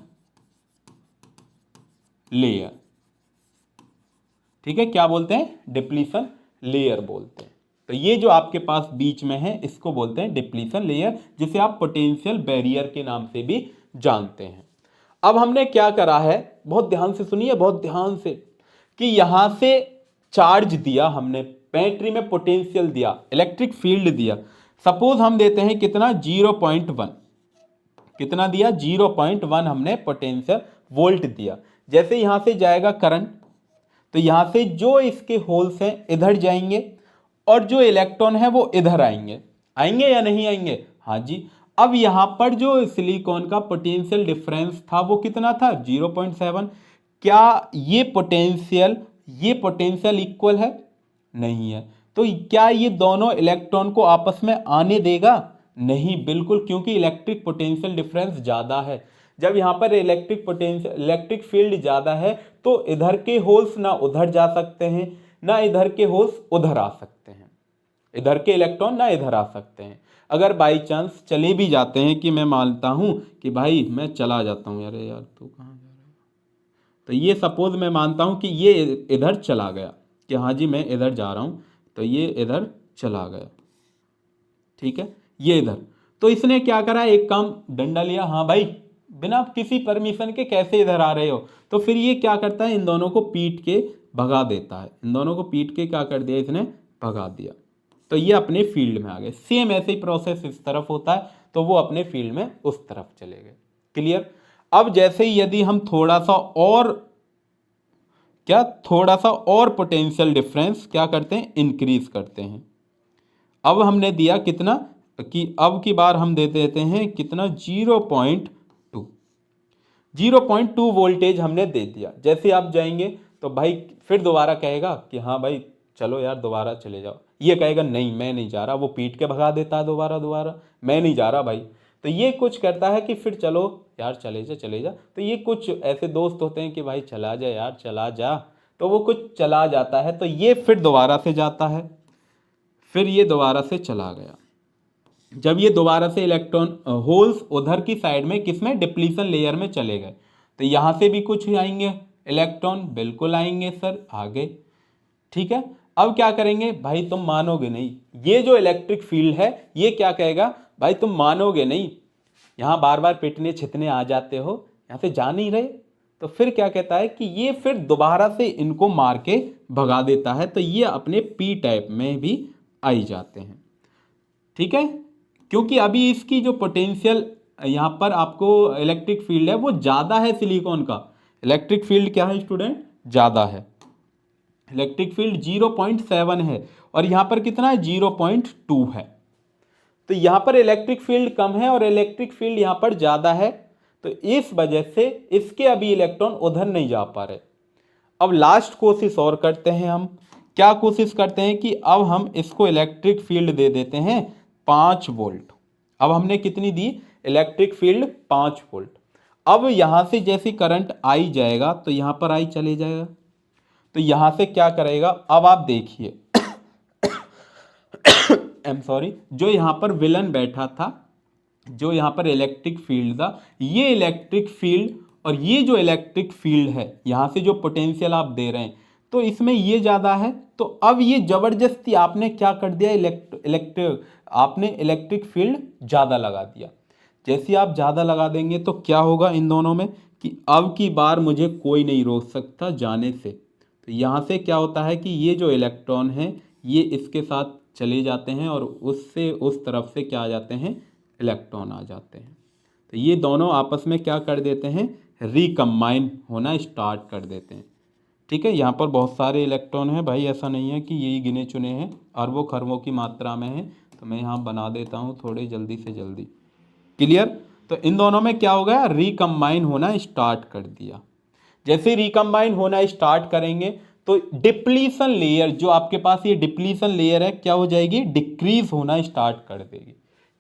[SPEAKER 1] लेयर, ठीक है, क्या बोलते हैं, डिप्लीशन लेयर बोलते हैं। तो ये जो आपके पास बीच में है इसको बोलते हैं डिप्लीशन लेयर, जिसे आप पोटेंशियल बैरियर के नाम से भी जानते हैं। अब हमने क्या करा है, बहुत ध्यान से सुनिए, बहुत ध्यान से, कि यहां से चार्ज दिया हमने, बैटरी में पोटेंशियल दिया, इलेक्ट्रिक फील्ड दिया। सपोज हम देते हैं कितना, 0.1, कितना दिया, 0.1 हमने पोटेंशियल वोल्ट दिया। जैसे यहां से जाएगा करंट, तो यहां से जो इसके होल्स हैं इधर जाएंगे और जो इलेक्ट्रॉन है वो इधर आएंगे या नहीं आएंगे, हाँ जी। अब यहां पर जो सिलिकॉन का पोटेंशियल डिफरेंस था वो कितना था, 0.7। क्या ये पोटेंशियल इक्वल है, नहीं है। तो क्या ये दोनों इलेक्ट्रॉन को आपस में आने देगा, नहीं, बिल्कुल, क्योंकि इलेक्ट्रिक पोटेंशियल डिफरेंस ज्यादा है। जब यहां पर इलेक्ट्रिक फील्ड ज्यादा है तो इधर के होल्स ना उधर जा सकते हैं ना इधर के होल्स उधर आ सकते हैं। इधर के इलेक्ट्रॉन ना इधर आ सकते हैं। अगर बाई चांस चले भी जाते हैं, कि मैं मानता हूं कि भाई मैं चला जाता हूं, अरे यार तू कहाँ जा रहा है, तो ये सपोज मैं मानता हूं कि ये इधर चला गया, कि हाँ जी मैं इधर जा रहा हूं, तो ये इधर चला गया, ठीक है, ये इधर। तो इसने क्या करा, एक काम डंडा लिया, हाँ भाई बिना किसी परमिशन के कैसे इधर आ रहे हो, तो फिर ये क्या करता है, इन दोनों को पीट के भगा देता है, इन दोनों को पीट के क्या कर दिया इसने, भगा दिया। तो ये अपने फील्ड में आ गए। सेम ऐसे ही प्रोसेस इस तरफ होता है, तो वो अपने फील्ड में उस तरफ चले गए। क्लियर। अब जैसे ही यदि हम थोड़ा सा और पोटेंशियल डिफरेंस क्या करते हैं, इंक्रीज करते हैं। अब हमने दिया कितना, कि अब की बार हम दे देते हैं कितना, 0.2 वोल्टेज हमने दे दिया। जैसे आप जाएंगे तो भाई फिर दोबारा कहेगा कि हाँ भाई चलो यार दोबारा चले जाओ, ये कहेगा नहीं मैं नहीं जा रहा, वो पीट के भगा देता है दोबारा, मैं नहीं जा रहा भाई। तो ये कुछ करता है कि फिर चलो यार चले जा। तो ये कुछ ऐसे दोस्त होते हैं कि भाई चला जा यार चला जा, तो वो कुछ चला जाता है, तो ये फिर दोबारा से जाता है, फिर ये दोबारा से चला गया। जब ये दोबारा से इलेक्ट्रॉन होल्स उधर की साइड में किसमें, डिप्लीशन लेयर में चले गए, तो यहां से भी कुछ आएंगे इलेक्ट्रॉन, बिल्कुल आएंगे सर आगे, ठीक है। अब क्या करेंगे भाई, तुम मानोगे नहीं, ये जो इलेक्ट्रिक फील्ड है ये क्या कहेगा, भाई तुम मानोगे नहीं, यहां बार बार पिटने छितने आ जाते हो, यहां से जा नहीं रहे। तो फिर क्या कहता है कि ये फिर दोबारा से इनको मार के भगा देता है, तो ये अपने पी टाइप में भी आई जाते हैं, ठीक है। क्योंकि अभी इसकी जो पोटेंशियल यहां पर आपको इलेक्ट्रिक फील्ड है वो ज़्यादा है, सिलिकॉन का इलेक्ट्रिक फील्ड क्या है स्टूडेंट, ज़्यादा है, इलेक्ट्रिक फील्ड 0.7 है, और यहां पर कितना है, 0.2 है। तो यहां पर इलेक्ट्रिक फील्ड कम है और इलेक्ट्रिक फील्ड यहां पर ज़्यादा है, तो इस वजह से इसके अभी इलेक्ट्रॉन उधर नहीं जा पा रहे। अब लास्ट कोशिश और करते हैं हम, क्या कोशिश करते हैं कि अब हम इसको इलेक्ट्रिक फील्ड दे देते हैं 5 वोल्ट। अब हमने कितनी दी, इलेक्ट्रिक फील्ड 5 वोल्ट। अब यहां से जैसे करंट आई जाएगा तो यहां पर आई चले जाएगा, तो यहां से क्या करेगा, अब आप देखिए आई एम सॉरी, जो यहां पर विलन बैठा था, जो यहां पर इलेक्ट्रिक फील्ड था, ये इलेक्ट्रिक फील्ड और ये जो इलेक्ट्रिक फील्ड है, यहां से जो पोटेंशियल आप दे रहे हैं, तो इसमें ये ज्यादा है, तो अब ये जबरदस्ती आपने क्या कर दिया, आपने इलेक्ट्रिक फील्ड ज्यादा लगा दिया। जैसे आप ज्यादा लगा देंगे तो क्या होगा इन दोनों में, कि अब की बार मुझे कोई नहीं रोक सकता जाने से। तो यहां से क्या होता है कि ये जो इलेक्ट्रॉन है ये इसके साथ चले जाते हैं, और उससे उस तरफ से क्या आ जाते हैं, इलेक्ट्रॉन आ जाते हैं। तो ये दोनों आपस में क्या कर देते हैं, रिकम्बाइन होना स्टार्ट कर देते हैं, ठीक है। यहाँ पर बहुत सारे इलेक्ट्रॉन हैं भाई, ऐसा नहीं है कि यही गिने चुने हैं, अरबों खरबों की मात्रा में है। तो मैं यहाँ बना देता हूँ थोड़े जल्दी से जल्दी, क्लियर। तो इन दोनों में क्या हो गया, रिकम्बाइन होना स्टार्ट कर दिया। जैसे रिकम्बाइन होना स्टार्ट करेंगे तो डिप्लीशन लेयर, जो आपके पास ये डिप्लीशन लेयर है, क्या हो जाएगी, डिक्रीज होना स्टार्ट कर देगी।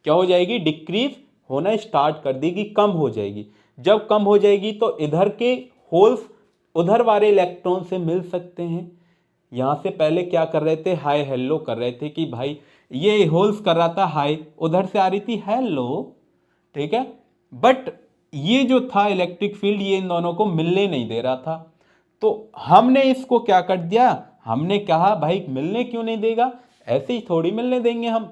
[SPEAKER 1] क्या हो जाएगी, डिक्रीज होना स्टार्ट कर देगी, कम हो जाएगी। जब कम हो जाएगी तो इधर के होल्स उधर वाले इलेक्ट्रॉन से मिल सकते हैं। यहां से पहले क्या कर रहे थे, हाय हेलो कर रहे थे, कि भाई ये होल्स कर रहा था हाय, उधर से आ रही थी हेलो, ठीक है। बट ये जो था इलेक्ट्रिक फील्ड, ये इन दोनों को मिलने नहीं दे रहा था, तो हमने इसको क्या कर दिया, हमने कहा भाई मिलने क्यों नहीं देगा, ऐसे ही थोड़ी मिलने देंगे हम।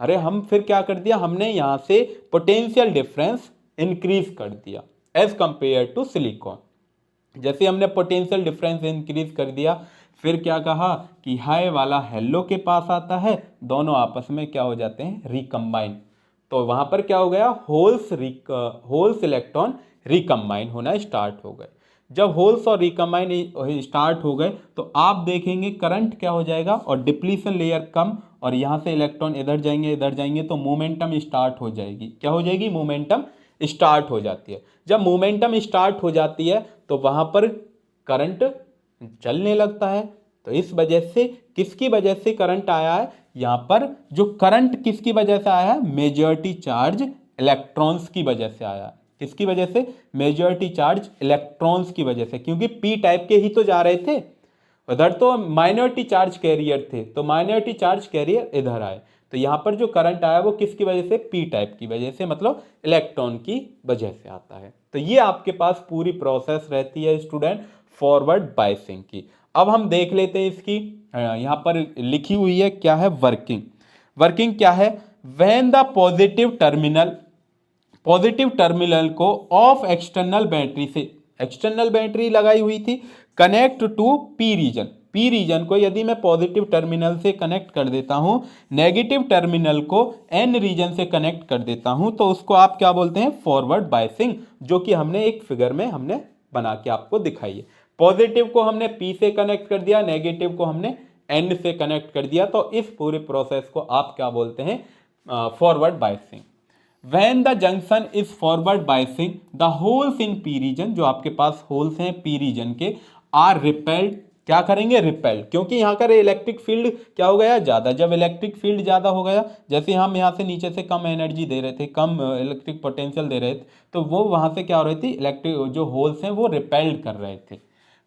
[SPEAKER 1] अरे हम फिर क्या कर दिया, हमने यहां से पोटेंशियल डिफरेंस इंक्रीज कर दिया एज कंपेयर टू सिलिकॉन। जैसे हमने पोटेंशियल डिफरेंस इंक्रीज कर दिया, फिर क्या कहा कि हाई वाला हेलो के पास आता है, दोनों आपस में क्या हो जाते हैं, रिकम्बाइन। तो वहां पर क्या हो गया, होल्स इलेक्ट्रॉन रिकम्बाइन होना स्टार्ट हो गए। जब होल्स और रिकम्बाइन स्टार्ट हो गए तो आप देखेंगे करंट क्या हो जाएगा, और डिप्लीशन लेयर कम, और यहां से इलेक्ट्रॉन इधर जाएंगे तो मोमेंटम स्टार्ट हो जाएगी। क्या हो जाएगी, मोमेंटम स्टार्ट हो जाती है। जब मोमेंटम स्टार्ट हो जाती है तो वहां पर करंट चलने लगता है। तो इस वजह से, किसकी वजह से करंट आया है, यहां पर जो करंट किसकी वजह से आया है, मेजॉरिटी चार्ज इलेक्ट्रॉन्स की वजह से आया है। किसकी वजह से, मेजॉरिटी चार्ज इलेक्ट्रॉन्स की वजह से, क्योंकि पी टाइप के ही तो जा रहे थे, उधर तो माइनॉरिटी चार्ज कैरियर थे, तो माइनॉरिटी चार्ज कैरियर इधर आए, तो यहाँ पर जो करंट आया वो किसकी वजह से, पी टाइप की वजह से, मतलब इलेक्ट्रॉन की वजह से आता है। तो ये आपके पास पूरी प्रोसेस रहती है स्टूडेंट फॉरवर्ड बायसिंग की। अब हम देख लेते हैं इसकी, यहाँ पर लिखी हुई है क्या है, वर्किंग। वर्किंग क्या है, व्हेन द पॉजिटिव टर्मिनल को ऑफ एक्सटर्नल बैटरी से, एक्सटर्नल बैटरी लगाई हुई थी, connect to P region, P region को यदि मैं पॉजिटिव टर्मिनल से कनेक्ट कर देता हूं, नेगेटिव टर्मिनल को एन रीजन से कनेक्ट कर देता हूं, तो उसको आप क्या बोलते हैं, फॉरवर्ड बायसिंग, जो कि हमने एक फिगर में हमने बना के आपको दिखाई है। पॉजिटिव को हमने पी से कनेक्ट कर दिया, नेगेटिव को हमने एन से कनेक्ट कर दिया, तो इस पूरे प्रोसेस को आप क्या बोलते हैं, forward biasing. When the junction is forward biasing, the holes in P region, जो आपके पास होल्स हैं P region के, are repelled, क्या करेंगे, रिपेल्ड, क्योंकि यहाँ का इलेक्ट्रिक फील्ड क्या हो गया, ज़्यादा। जब इलेक्ट्रिक फील्ड ज़्यादा हो गया, जैसे हम यहाँ से नीचे से कम एनर्जी दे रहे थे, कम इलेक्ट्रिक पोटेंशियल दे रहे थे, तो वो वहाँ से क्या हो रही थी, इलेक्ट्रिक जो होल्स हैं वो रिपेल्ड कर रहे थे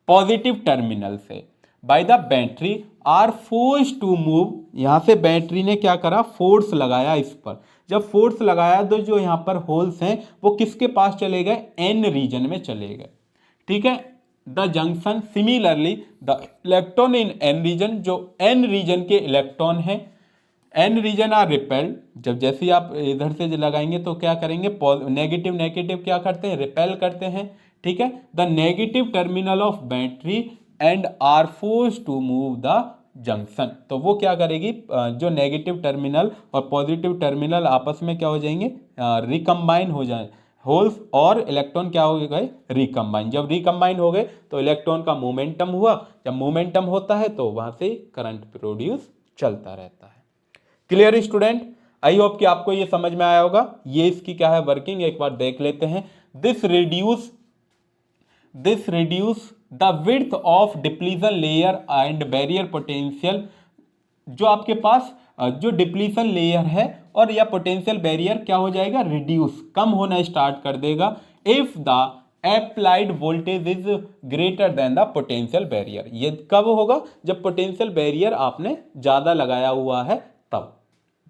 [SPEAKER 1] पॉजिटिव टर्मिनल से, by the battery are force to move, यहाँ से बैटरी ने क्या करा, फोर्स लगाया इस पर। जब फोर्स लगाया तो जो यहाँ पर होल्स हैं वो किसके पास चले गए, एन रीजन में चले गए, ठीक है। The junction similarly the electron in N region, जो एन रीजन के इलेक्ट्रॉन हैं, एन रीजन आर रिपेल्ड, जब जैसे ही आप इधर से लगाएंगे तो क्या करेंगे, नेगेटिव नेगेटिव क्या करते हैं, रिपेल करते हैं, ठीक है। The negative terminal of battery and are force to move the junction, तो वो क्या करेगी, जो नेगेटिव टर्मिनल और पॉजिटिव टर्मिनल आपस में क्या हो जाएंगे, रिकम्बाइन हो जाए, होल्स और इलेक्ट्रॉन क्या हो गए, रिकम्बाइन। जब रिकम्बाइन हो गए तो इलेक्ट्रॉन का मोमेंटम हुआ, जब मोमेंटम होता है तो वहां से करंट प्रोड्यूस चलता रहता है। क्लियर स्टूडेंट, आई होप कि आपको ये समझ में आया होगा। ये इसकी क्या है, वर्किंग, एक बार देख लेते हैं। This reduce the width of depletion layer and barrier potential, जो आपके पास जो डिप्लीशन लेयर है और या पोटेंशियल बैरियर क्या हो जाएगा, रिड्यूस, कम होना स्टार्ट कर देगा, if the applied voltage is greater than the potential barrier. ये कब होगा, जब पोटेंशियल बैरियर आपने ज्यादा लगाया हुआ है तब।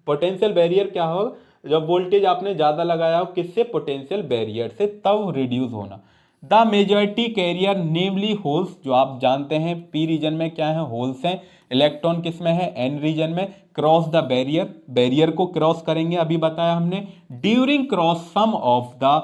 [SPEAKER 1] पोटेंशियल बैरियर क्या होगा, जब वोल्टेज आपने ज्यादा लगाया हो, किससे, पोटेंशियल बैरियर से, तब रिड्यूस होना। The majority carrier namely holes, जो आप जानते हैं पी रीजन में क्या है, होल्स हैं, इलेक्ट्रॉन किस में है, एन रीजन में, क्रॉस द बैरियर, बैरियर को क्रॉस करेंगे, अभी बताया हमने। During cross some of the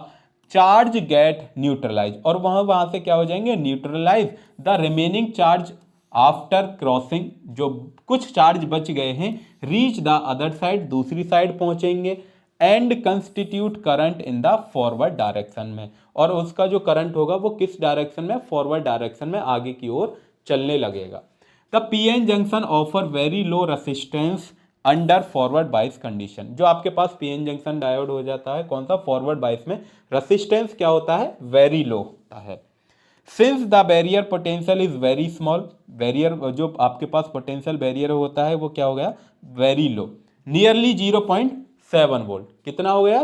[SPEAKER 1] charge get neutralize, और वहां से क्या हो जाएंगे, neutralize. The remaining charge after crossing, जो कुछ चार्ज बच गए हैं, रीच द अदर साइड, दूसरी साइड पहुंचेंगे, and constitute current in the forward direction में, और उसका जो करंट होगा वो किस डायरेक्शन में, फॉरवर्ड डायरेक्शन में आगे की ओर चलने लगेगा। The PN junction offer very low resistance under forward बाइस कंडीशन, जो आपके पास पीएन जंक्शन डायोड हो जाता है, कौन सा, फॉरवर्ड बाइस में, रेसिस्टेंस क्या होता है, वेरी लो होता है। Since the barrier potential is very small, barrier जो आपके पास पोटेंशियल बैरियर होता है वो क्या हो गया, वेरी लो, नियरली 0.7 वोल्ट, कितना हो गया,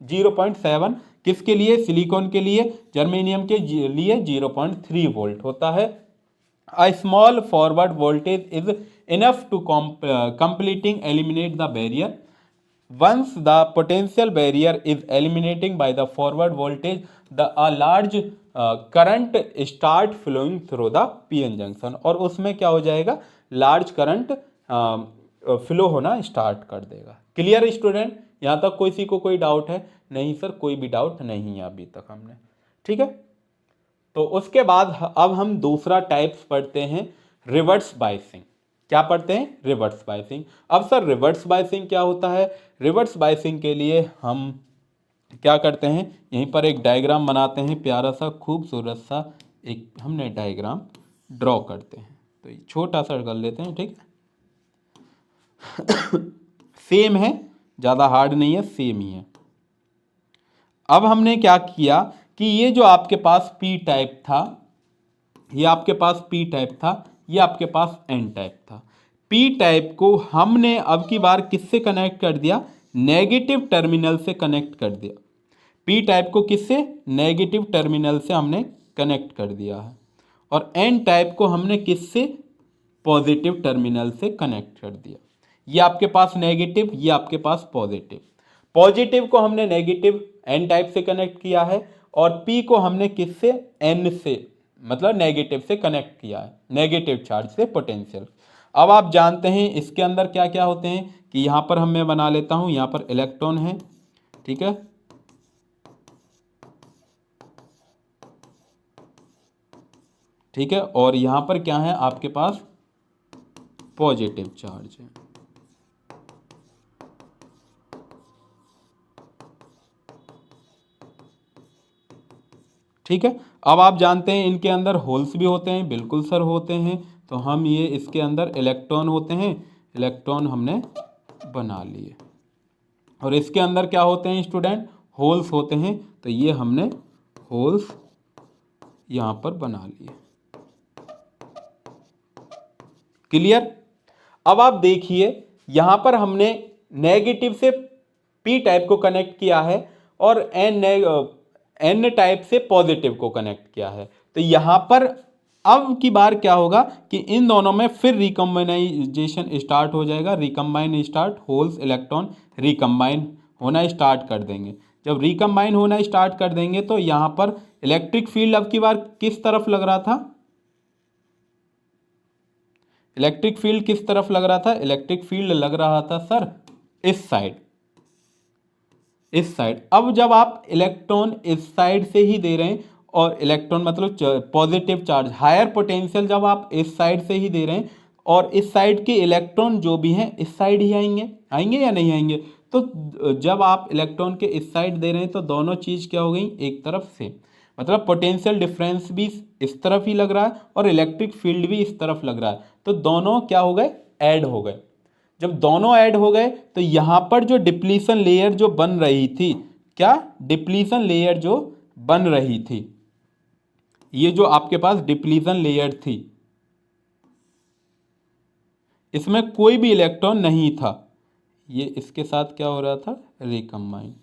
[SPEAKER 1] 0.7, किसके लिए, सिलिकॉन के लिए, जर्मेनियम के लिए 0.3 वोल्ट होता है। A small forward voltage is enough to completing eliminate the barrier. Once the potential barrier is eliminating by the forward voltage, a large current start flowing through the PN junction, और उसमें क्या हो जाएगा, large current flow होना start कर देगा। Clear student, यहाँ तक किसी को कोई डाउट है, नहीं सर कोई भी डाउट नहीं है अभी तक हमने, ठीक है। तो उसके बाद अब हम दूसरा टाइप्स पढ़ते हैं, रिवर्स बायसिंग। क्या पढ़ते हैं, रिवर्स बायसिंग। अब सर रिवर्स बायसिंग क्या होता है, रिवर्स बायसिंग के लिए हम क्या करते हैं, यहीं पर एक डायग्राम बनाते हैं, प्यारा सा खूबसूरत सा एक हमने डायग्राम ड्रॉ करते हैं, तो ये छोटा सा कर लेते हैं, ठीक है। सेम है, ज़्यादा हार्ड नहीं है, सेम ही है। अब हमने क्या किया कि ये जो आपके पास पी टाइप था, ये आपके पास पी टाइप था, ये आपके पास एन टाइप था। पी टाइप को हमने अब की बार किससे कनेक्ट कर दिया, नेगेटिव टर्मिनल से कनेक्ट कर दिया। पी टाइप को किससे, नेगेटिव टर्मिनल से हमने कनेक्ट कर दिया है। और एन टाइप को हमने किससे, पॉजिटिव टर्मिनल से कनेक्ट कर दिया। ये आपके पास नेगेटिव, ये आपके पास पॉजिटिव। पॉजिटिव को हमने नेगेटिव एन टाइप से कनेक्ट किया है और पी को हमने किससे, एन से, मतलब नेगेटिव से कनेक्ट किया है, नेगेटिव चार्ज से पोटेंशियल। अब आप जानते हैं इसके अंदर क्या क्या होते हैं कि यहाँ पर हम मैं बना लेता हूँ, यहाँ पर इलेक्ट्रॉन है, ठीक है, ठीक है, और यहाँ पर क्या है आपके पास पॉजिटिव चार्ज है। ठीक है, अब आप जानते हैं इनके अंदर होल्स भी होते हैं, बिल्कुल सर होते हैं, तो हम ये इसके अंदर इलेक्ट्रॉन होते हैं, इलेक्ट्रॉन हमने बना लिए। और इसके अंदर क्या होते हैं स्टूडेंट, होल्स होते हैं, तो ये हमने होल्स यहाँ पर बना लिए। क्लियर। अब आप देखिए यहां पर हमने नेगेटिव से पी टाइप को कनेक्ट किया है और एन टाइप से पॉजिटिव को कनेक्ट किया है। तो यहां पर अब की बार क्या होगा कि इन दोनों में फिर रिकम्बाइनेशन स्टार्ट हो जाएगा, recombine start, holes electron recombine होना स्टार्ट कर देंगे। जब रिकम्बाइन होना स्टार्ट कर देंगे तो यहां पर इलेक्ट्रिक फील्ड अब की बार किस तरफ लग रहा था, इलेक्ट्रिक फील्ड किस तरफ लग रहा था, इलेक्ट्रिक फील्ड लग रहा था सर इस साइड, इस साइड। अब जब आप इलेक्ट्रॉन इस साइड से ही दे रहे हैं और इलेक्ट्रॉन मतलब पॉजिटिव चार्ज, हायर पोटेंशियल जब आप इस साइड से ही दे रहे हैं और इस साइड के इलेक्ट्रॉन जो भी हैं इस साइड ही आएंगे, आएंगे या नहीं आएंगे। तो जब आप इलेक्ट्रॉन के इस साइड दे रहे हैं तो दोनों चीज क्या हो गई, एक तरफ से, मतलब पोटेंशियल डिफरेंस भी इस तरफ ही लग रहा है और इलेक्ट्रिक फील्ड भी इस तरफ लग रहा है, तो दोनों क्या हो गए, ऐड हो गए। जब दोनों ऐड हो गए तो यहां पर जो डिप्लीशन लेयर जो बन रही थी, क्या डिप्लीशन लेयर जो बन रही थी, ये जो आपके पास डिप्लीशन लेयर थी इसमें कोई भी इलेक्ट्रॉन नहीं था, ये इसके साथ क्या हो रहा था, रिकम्बाइन।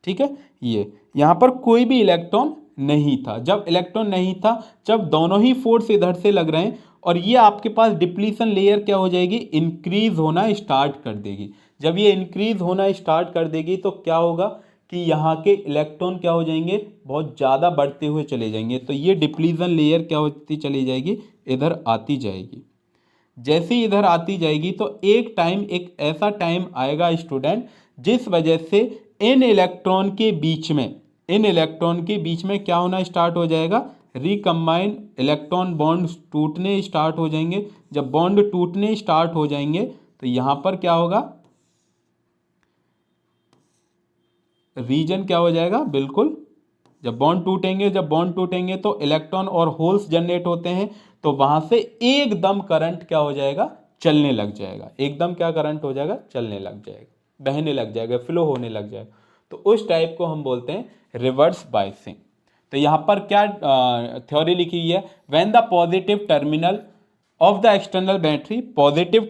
[SPEAKER 1] ठीक है, ये यहां पर कोई भी इलेक्ट्रॉन नहीं था। जब इलेक्ट्रॉन नहीं था, जब दोनों ही फोर्स इधर से लग रहे हैं और ये आपके पास डिप्लीशन लेयर क्या हो जाएगी, इंक्रीज होना स्टार्ट कर देगी। जब ये इंक्रीज होना स्टार्ट कर देगी तो क्या होगा कि यहाँ के इलेक्ट्रॉन क्या हो जाएंगे, बहुत ज़्यादा बढ़ते हुए चले जाएंगे। तो ये डिप्लीशन लेयर क्या होती चली जाएगी, इधर आती जाएगी। जैसे ही इधर आती जाएगी तो एक टाइम, एक ऐसा टाइम आएगा स्टूडेंट जिस वजह से इन इलेक्ट्रॉन के बीच में, इन इलेक्ट्रॉन के बीच में क्या होना स्टार्ट हो जाएगा, रिकम्बाइन, इलेक्ट्रॉन बॉन्ड टूटने स्टार्ट हो जाएंगे। जब बॉन्ड टूटने स्टार्ट हो जाएंगे तो यहां पर क्या होगा, रीजन क्या हो जाएगा, बिल्कुल जब बॉन्ड टूटेंगे, जब बॉन्ड टूटेंगे तो इलेक्ट्रॉन और होल्स जनरेट होते हैं, तो वहां से एकदम करंट क्या हो जाएगा, चलने लग जाएगा। एकदम क्या करंट हो जाएगा, चलने लग जाएगा, बहने लग जाएगा, फ्लो होने लग जाएगा। तो उस टाइप को हम बोलते हैं रिवर्स बायसिंग। तो यहां पर क्या थ्योरी लिखी हुई है, when the positive terminal of the external battery, positive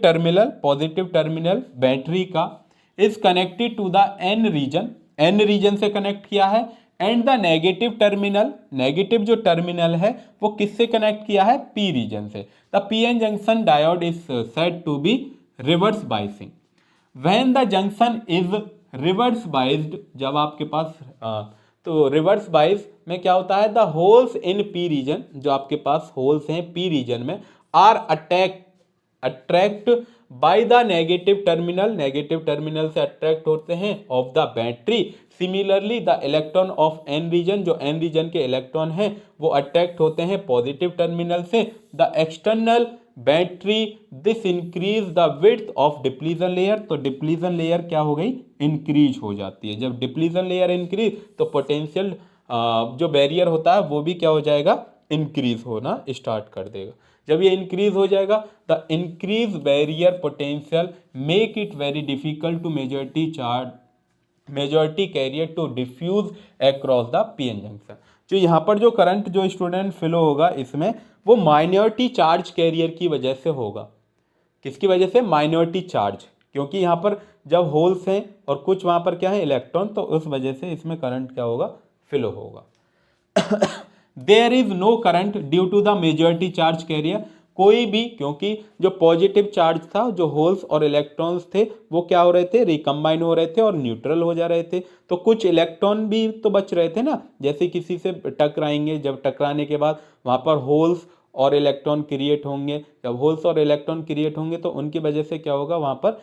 [SPEAKER 1] terminal battery का is connected to the N region, N region से कनेक्ट किया है, and the negative terminal, negative जो टर्मिनल है वो किससे कनेक्ट किया है, पी रीजन से। The PN junction diode is said to be reverse biasing. When the junction is reverse biased, जब आपके पास तो रिवर्स बाइज में क्या होता है, the holes in P region, जो आपके पास होल्स हैं पी रीजन में, are attract by the negative terminal, negative terminal से अट्रैक्ट होते हैं of the battery. Similarly the electron of N region, जो एन रीजन के इलेक्ट्रॉन हैं वो अट्रैक्ट होते हैं पॉजिटिव टर्मिनल से the external battery. This increase the width of depletion layer, तो डिप्लीशन लेयर क्या हो गई, इंक्रीज हो जाती है। जब डिप्लीशन लेयर इंक्रीज तो पोटेंशियल जो बैरियर होता है वो भी क्या हो जाएगा, इंक्रीज होना स्टार्ट कर देगा। जब ये इंक्रीज हो जाएगा, the increase barrier potential make it very difficult to majority carrier to diffuse across the PN junction. जो यहाँ पर जो करंट जो स्टूडेंट फ्लो होगा इसमें वो माइनॉरिटी चार्ज कैरियर की वजह से होगा। किसकी वजह से, माइनॉरिटी चार्ज, क्योंकि यहाँ पर जब होल्स हैं और कुछ वहाँ पर क्या है इलेक्ट्रॉन, तो उस वजह से इसमें करंट क्या होगा, फ्लो होगा। There is no current due to the majority charge carrier, कोई भी, क्योंकि जो पॉजिटिव चार्ज था, जो होल्स और इलेक्ट्रॉन्स थे वो क्या हो रहे थे, रिकम्बाइन हो रहे थे और न्यूट्रल हो जा रहे थे। तो कुछ इलेक्ट्रॉन भी तो बच रहे थे ना, जैसे किसी से टकराएंगे, जब टकराने के बाद वहाँ पर होल्स और इलेक्ट्रॉन क्रिएट होंगे। जब होल्स और इलेक्ट्रॉन क्रिएट होंगे तो उनकी वजह से क्या होगा, वहाँ पर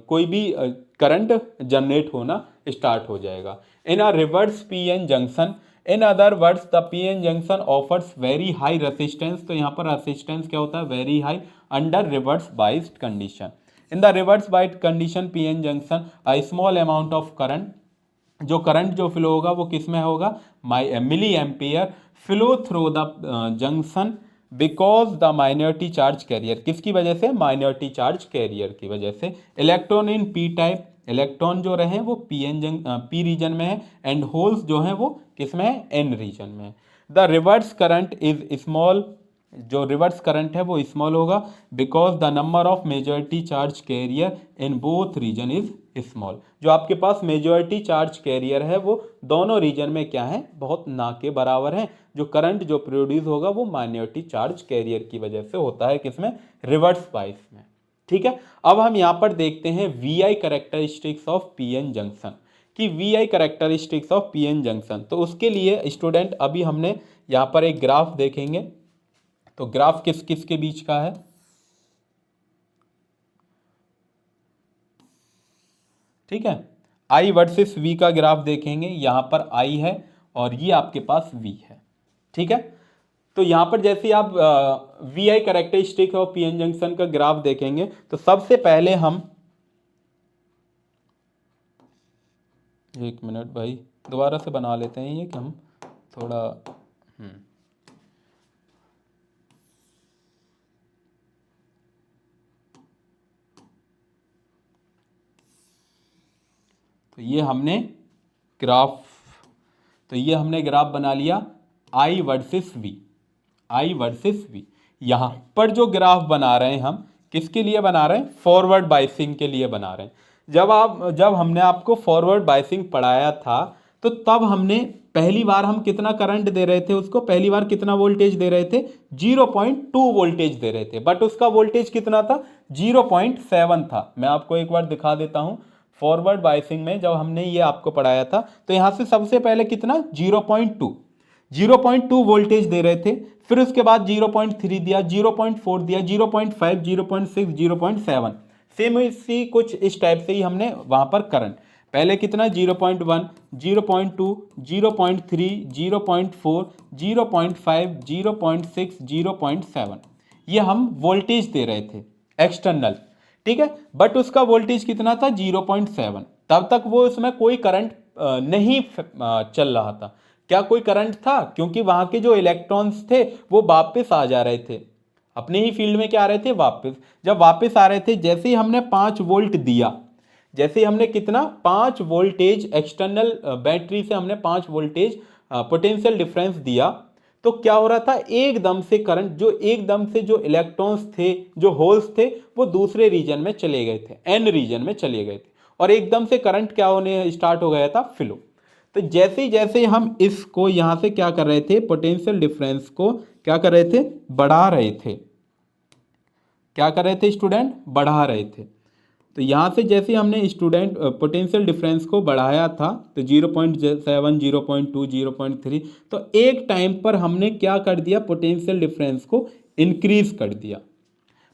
[SPEAKER 1] कोई भी करंट जनरेट होना स्टार्ट हो जाएगा। In a reverse PN junction, in other words the PN junction offers very high resistance. तो यहाँ पर रेसिस्टेंस क्या होता है, very high under reverse biased condition. In the reverse biased condition PN junction a small amount of current, जो current जो flow होगा वो किस में होगा, milli ampere flow through the junction because the minority charge carrier. किसकी वजह से, माइनॉरिटी चार्ज कैरियर की वजह से। Electron in P type, electron जो रहे वो पी रीजन में है, एंड होल्स जो है वो किस में है, एन रीजन में है। The reverse current is small, जो रिवर्स करंट है वो स्मॉल होगा because the number of majority charge carrier in both region is small. जो आपके पास मेजॉरिटी चार्ज कैरियर है वो दोनों रीजन में क्या है, बहुत ना के बराबर है। जो करंट जो प्रोड्यूस होगा वो माइनॉरिटी चार्ज कैरियर की वजह से होता है, किसमें, रिवर्स बाइस में। ठीक है, अब हम यहाँ पर देखते हैं V I characteristics of P N junction, कि V I characteristics of P N junction. तो उसके लिए स्टूडेंट अभी हमने यहाँ पर एक ग्राफ देखेंगे। तो ग्राफ किस किस के बीच का है, ठीक है, आई वर्सेस वी का ग्राफ देखेंगे। यहां पर आई है और ये आपके पास वी है। ठीक है, तो यहां पर जैसे आप वी आई करेक्टरिस्टिक और पीएन जंक्शन का ग्राफ देखेंगे तो सबसे पहले हम, एक मिनट भाई दोबारा से बना लेते हैं ये, कि हम थोड़ा तो ये हमने ग्राफ, तो ये हमने ग्राफ बना लिया I versus V, I versus V. यहां पर जो ग्राफ बना रहे हैं हम किसके लिए बना रहे हैं, फॉरवर्ड बाइसिंग के लिए बना रहे हैं। जब हमने आपको फॉरवर्ड बाइसिंग पढ़ाया था तो तब हमने पहली बार हम कितना करंट दे रहे थे उसको, पहली बार कितना वोल्टेज दे रहे थे, 0.2 वोल्टेज दे रहे थे, बट उसका वोल्टेज कितना था, 0.7 था। मैं आपको एक बार दिखा देता हूं। फॉरवर्ड बाइसिंग में जब हमने ये आपको पढ़ाया था तो यहां से सबसे पहले कितना, 0.2 वोल्टेज दे रहे थे, फिर उसके बाद 0.3 दिया, 0.4 दिया, 0.5, 0.6, 0.7, सेम इसी कुछ इस टाइप से ही हमने वहां पर करंट, पहले कितना 0.1, 0.2, 0.3, 0.4, 0.5, 0.6, 0.7, ये हम वोल्टेज दे रहे थे एक्सटर्नल। ठीक है, बट उसका वोल्टेज कितना था, 0.7। तब तक वो उसमें कोई करंट नहीं चल रहा था। क्या कोई करंट था, क्योंकि वहां के जो इलेक्ट्रॉन्स थे वो वापस आ जा रहे थे, अपने ही फील्ड में क्या आ रहे थे, वापस। जब वापस आ रहे थे, जैसे ही हमने 5 वोल्ट दिया, जैसे हमने कितना, 5 वोल्टेज एक्सटर्नल बैटरी से हमने 5 वोल्टेज पोटेंशियल डिफरेंस दिया, तो क्या हो रहा था, एकदम से करंट, जो एकदम से जो इलेक्ट्रॉन्स थे, जो होल्स थे, वो दूसरे रीजन में चले गए थे, एन रीजन में चले गए थे, और एकदम से करंट क्या होने स्टार्ट हो गया था, फ्लो। तो जैसे जैसे हम इसको यहां से क्या कर रहे थे, पोटेंशियल डिफरेंस को क्या कर रहे थे, बढ़ा रहे थे। क्या कर रहे थे स्टूडेंट, बढ़ा रहे थे। तो यहाँ से जैसे हमने स्टूडेंट पोटेंशियल डिफरेंस को बढ़ाया था, तो 0.7, 0.2, 0.3, तो एक टाइम पर हमने क्या कर दिया, पोटेंशियल डिफरेंस को इंक्रीज कर दिया।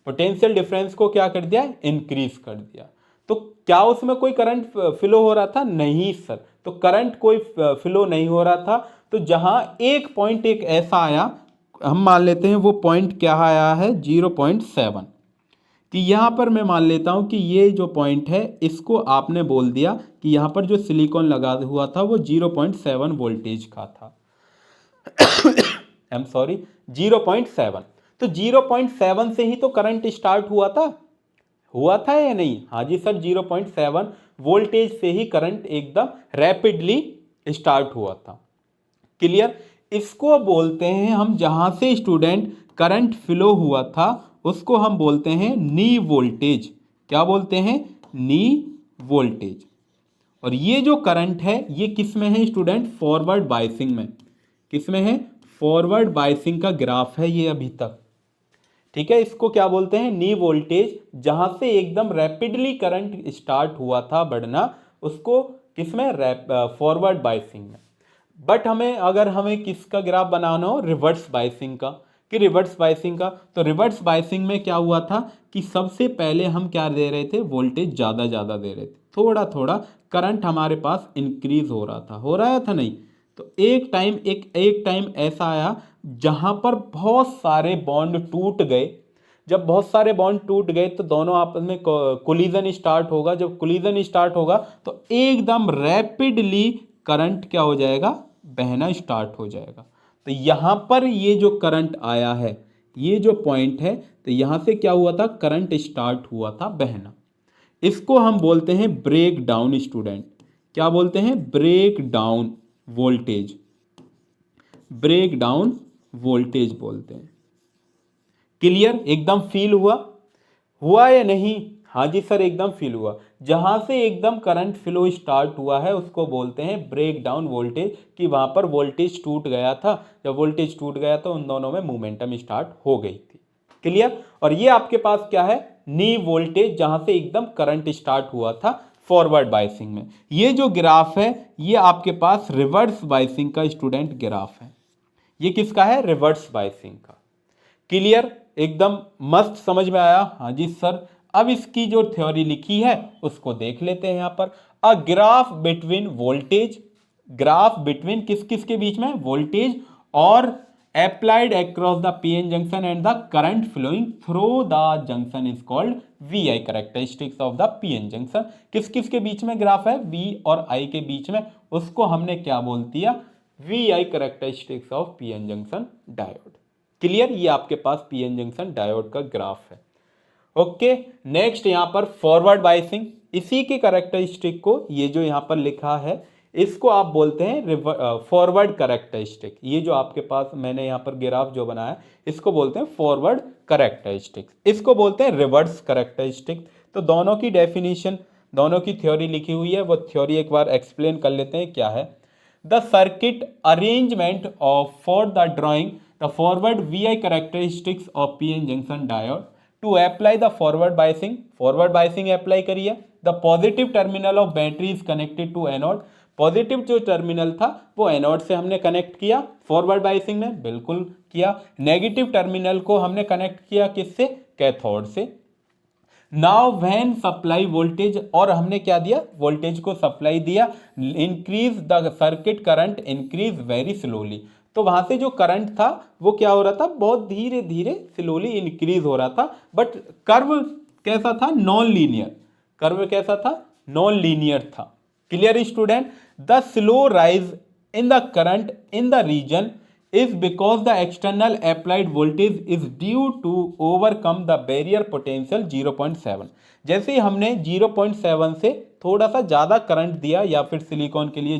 [SPEAKER 1] पोटेंशियल डिफरेंस को क्या कर दिया, इंक्रीज कर दिया। तो क्या उसमें कोई करंट फ्लो हो रहा था, नहीं सर, तो करंट कोई फ्लो नहीं हो रहा था। तो जहां एक पॉइंट एक ऐसा आया, हम मान लेते हैं वो पॉइंट क्या आया है, 0.7, कि यहाँ पर मैं मान लेता हूँ कि ये जो पॉइंट है इसको आपने बोल दिया कि यहाँ पर जो सिलिकॉन लगा हुआ था वो 0.7 वोल्टेज का था। आई एम सॉरी, 0.7। तो 0.7 से ही तो करंट स्टार्ट हुआ था या नहीं, हाँ जी सर, 0.7 वोल्टेज से ही करंट एकदम रैपिडली स्टार्ट हुआ था। क्लियर, इसको बोलते हैं हम, जहां से स्टूडेंट करंट फ्लो हुआ था उसको हम बोलते हैं नी वोल्टेज। क्या बोलते हैं, नी वोल्टेज। और ये जो करंट है ये किस में है स्टूडेंट, फॉरवर्ड बाइसिंग में। किस में है, फॉरवर्ड बाइसिंग का ग्राफ है ये अभी तक। ठीक है, इसको क्या बोलते हैं, नी वोल्टेज, जहां से एकदम रैपिडली करंट स्टार्ट हुआ था बढ़ना, उसको किसमें, फॉरवर्ड बायसिंग में। बट अगर हमें किसका ग्राफ बनाना हो, रिवर्स बायसिंग का, कि रिवर्स बायसिंग का, तो रिवर्स बायसिंग में क्या हुआ था कि सबसे पहले हम क्या दे रहे थे, वोल्टेज ज़्यादा ज़्यादा दे रहे थे, थोड़ा थोड़ा करंट हमारे पास इंक्रीज हो रहा था नहीं, तो एक टाइम ऐसा आया जहां पर बहुत सारे बॉन्ड टूट गए। जब बहुत सारे बॉन्ड टूट गए तो दोनों आपस में कोलिजन स्टार्ट होगा। जब कोलिजन स्टार्ट होगा तो एकदम रैपिडली करंट क्या हो जाएगा, बहना स्टार्ट हो जाएगा। तो यहां पर ये जो करंट आया है, ये जो पॉइंट है, तो यहां से क्या हुआ था, करंट स्टार्ट हुआ था बहना। इसको हम बोलते हैं ब्रेक डाउन स्टूडेंट। क्या बोलते हैं, break down voltage, break down voltage बोलते हैं। क्लियर, एकदम फील हुआ या नहीं, हाँ जी सर एकदम फील हुआ। जहां से एकदम करंट फ्लो स्टार्ट हुआ है उसको बोलते हैं ब्रेक डाउन वोल्टेज, कि वहां पर वोल्टेज टूट गया था। जब वोल्टेज टूट गया तो उन दोनों में मोमेंटम स्टार्ट हो गई थी। क्लियर, और ये आपके पास क्या है, नी वोल्टेज, जहां से एकदम करंट स्टार्ट हुआ था फॉरवर्ड बायसिंग में। ये जो ग्राफ है ये आपके पास रिवर्स बायसिंग का स्टूडेंट ग्राफ है। ये किसका है, रिवर्स बायसिंग का। क्लियर, एकदम मस्त समझ में आया, हाँ जी सर। अब इसकी जो थ्योरी लिखी है उसको देख लेते हैं। यहां पर a graph between voltage, graph between किस किस के बीच में, वोल्टेज और applied across the PN junction and the current flowing through the junction is called V I, characteristics of the PN junction. किस किस के बीच में ग्राफ है, वी और आई के बीच में, उसको हमने क्या बोल दिया, V I characteristics of PN junction diode. Clear, ये आपके पास पीएन जंक्शन डायोड का ग्राफ है। ओके, नेक्स्ट यहां पर फॉरवर्ड बायसिंग, इसी के कैरेक्टरिस्टिक को, ये जो यहां पर लिखा है इसको आप बोलते हैं फॉरवर्ड कैरेक्टरिस्टिक। ये जो आपके पास मैंने यहां पर ग्राफ जो बनाया इसको बोलते हैं फॉरवर्ड कैरेक्टरिस्टिक, इसको बोलते हैं रिवर्स कैरेक्टरिस्टिक। तो दोनों की डेफिनेशन, दोनों की थ्योरी लिखी हुई है, वो थ्योरी एक बार एक्सप्लेन कर लेते हैं क्या है। The circuit arrangement of for the drawing the forward VI characteristics of PN junction diode to apply the forward biasing apply करिए। The positive terminal of battery is connected to anode, positive जो terminal था वो anode से हमने connect किया forward biasing में, बिल्कुल किया। नेगेटिव टर्मिनल को हमने कनेक्ट किया किससे, कैथोड से। नाउ व्हेन सप्लाई वोल्टेज, और हमने क्या दिया, वोल्टेज को सप्लाई दिया, increase the circuit current increase very slowly. तो वहां से जो करंट था वो क्या हो रहा था, बहुत धीरे धीरे स्लोली इंक्रीज हो रहा था। बट कर्व कैसा था, नॉन लीनियर, कर्व कैसा था, नॉन लीनियर था। Clear student, the slow rise in the current in the region is because the external applied voltage is due to overcome the barrier potential 0.7। जैसे ही हमने 0.7 से थोड़ा सा ज़्यादा करंट दिया, या फिर सिलिकॉन के लिए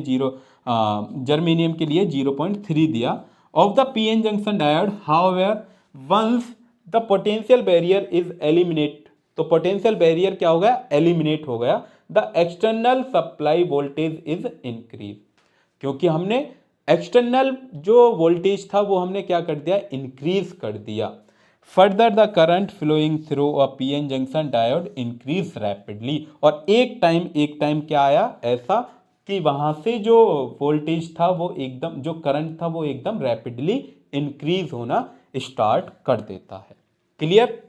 [SPEAKER 1] जर्मेनियम के लिए 0.3 दिया of the PN junction diode, however once the potential barrier is eliminate, तो पोटेंशियल बैरियर क्या हो गया, एलिमिनेट हो गया। The external supply voltage is increase, क्योंकि हमने एक्सटर्नल जो वोल्टेज था वो हमने क्या कर दिया, इंक्रीज कर दिया। Further the current flowing through a PN junction diode increase rapidly, और एक टाइम क्या आया ऐसा कि वहां से जो वोल्टेज था वो एकदम, जो करंट था वो एकदम रैपिडली इंक्रीज होना स्टार्ट कर देता है। Clear,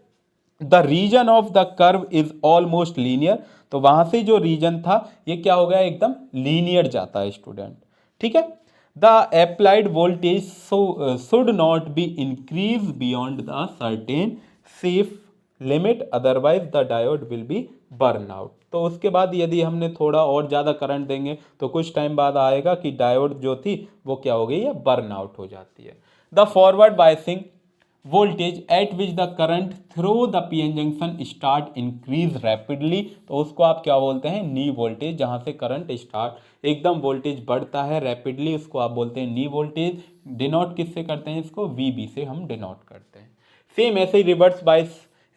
[SPEAKER 1] the region of the curve is almost linear, तो वहां से जो रीजन था ये क्या हो गया, एकदम लीनियर जाता है स्टूडेंट। ठीक है, the applied voltage should not be increased beyond the certain safe limit, otherwise the diode will be burn out। तो उसके बाद यदि हमने थोड़ा और ज़्यादा करंट देंगे तो कुछ टाइम बाद आएगा कि डायोड जो थी वो क्या हो गई है, बर्न आउट हो जाती है। The forward biasing voltage at which the current through the PN junction start increase rapidly, तो उसको आप क्या बोलते हैं, नी वोल्टेज। जहां से करंट स्टार्ट एकदम वोल्टेज बढ़ता है रैपिडली, उसको आप बोलते हैं नी वोल्टेज। डिनोट किससे करते हैं इसको, वीबी से हम डिनोट करते हैं। सेम ऐसे ही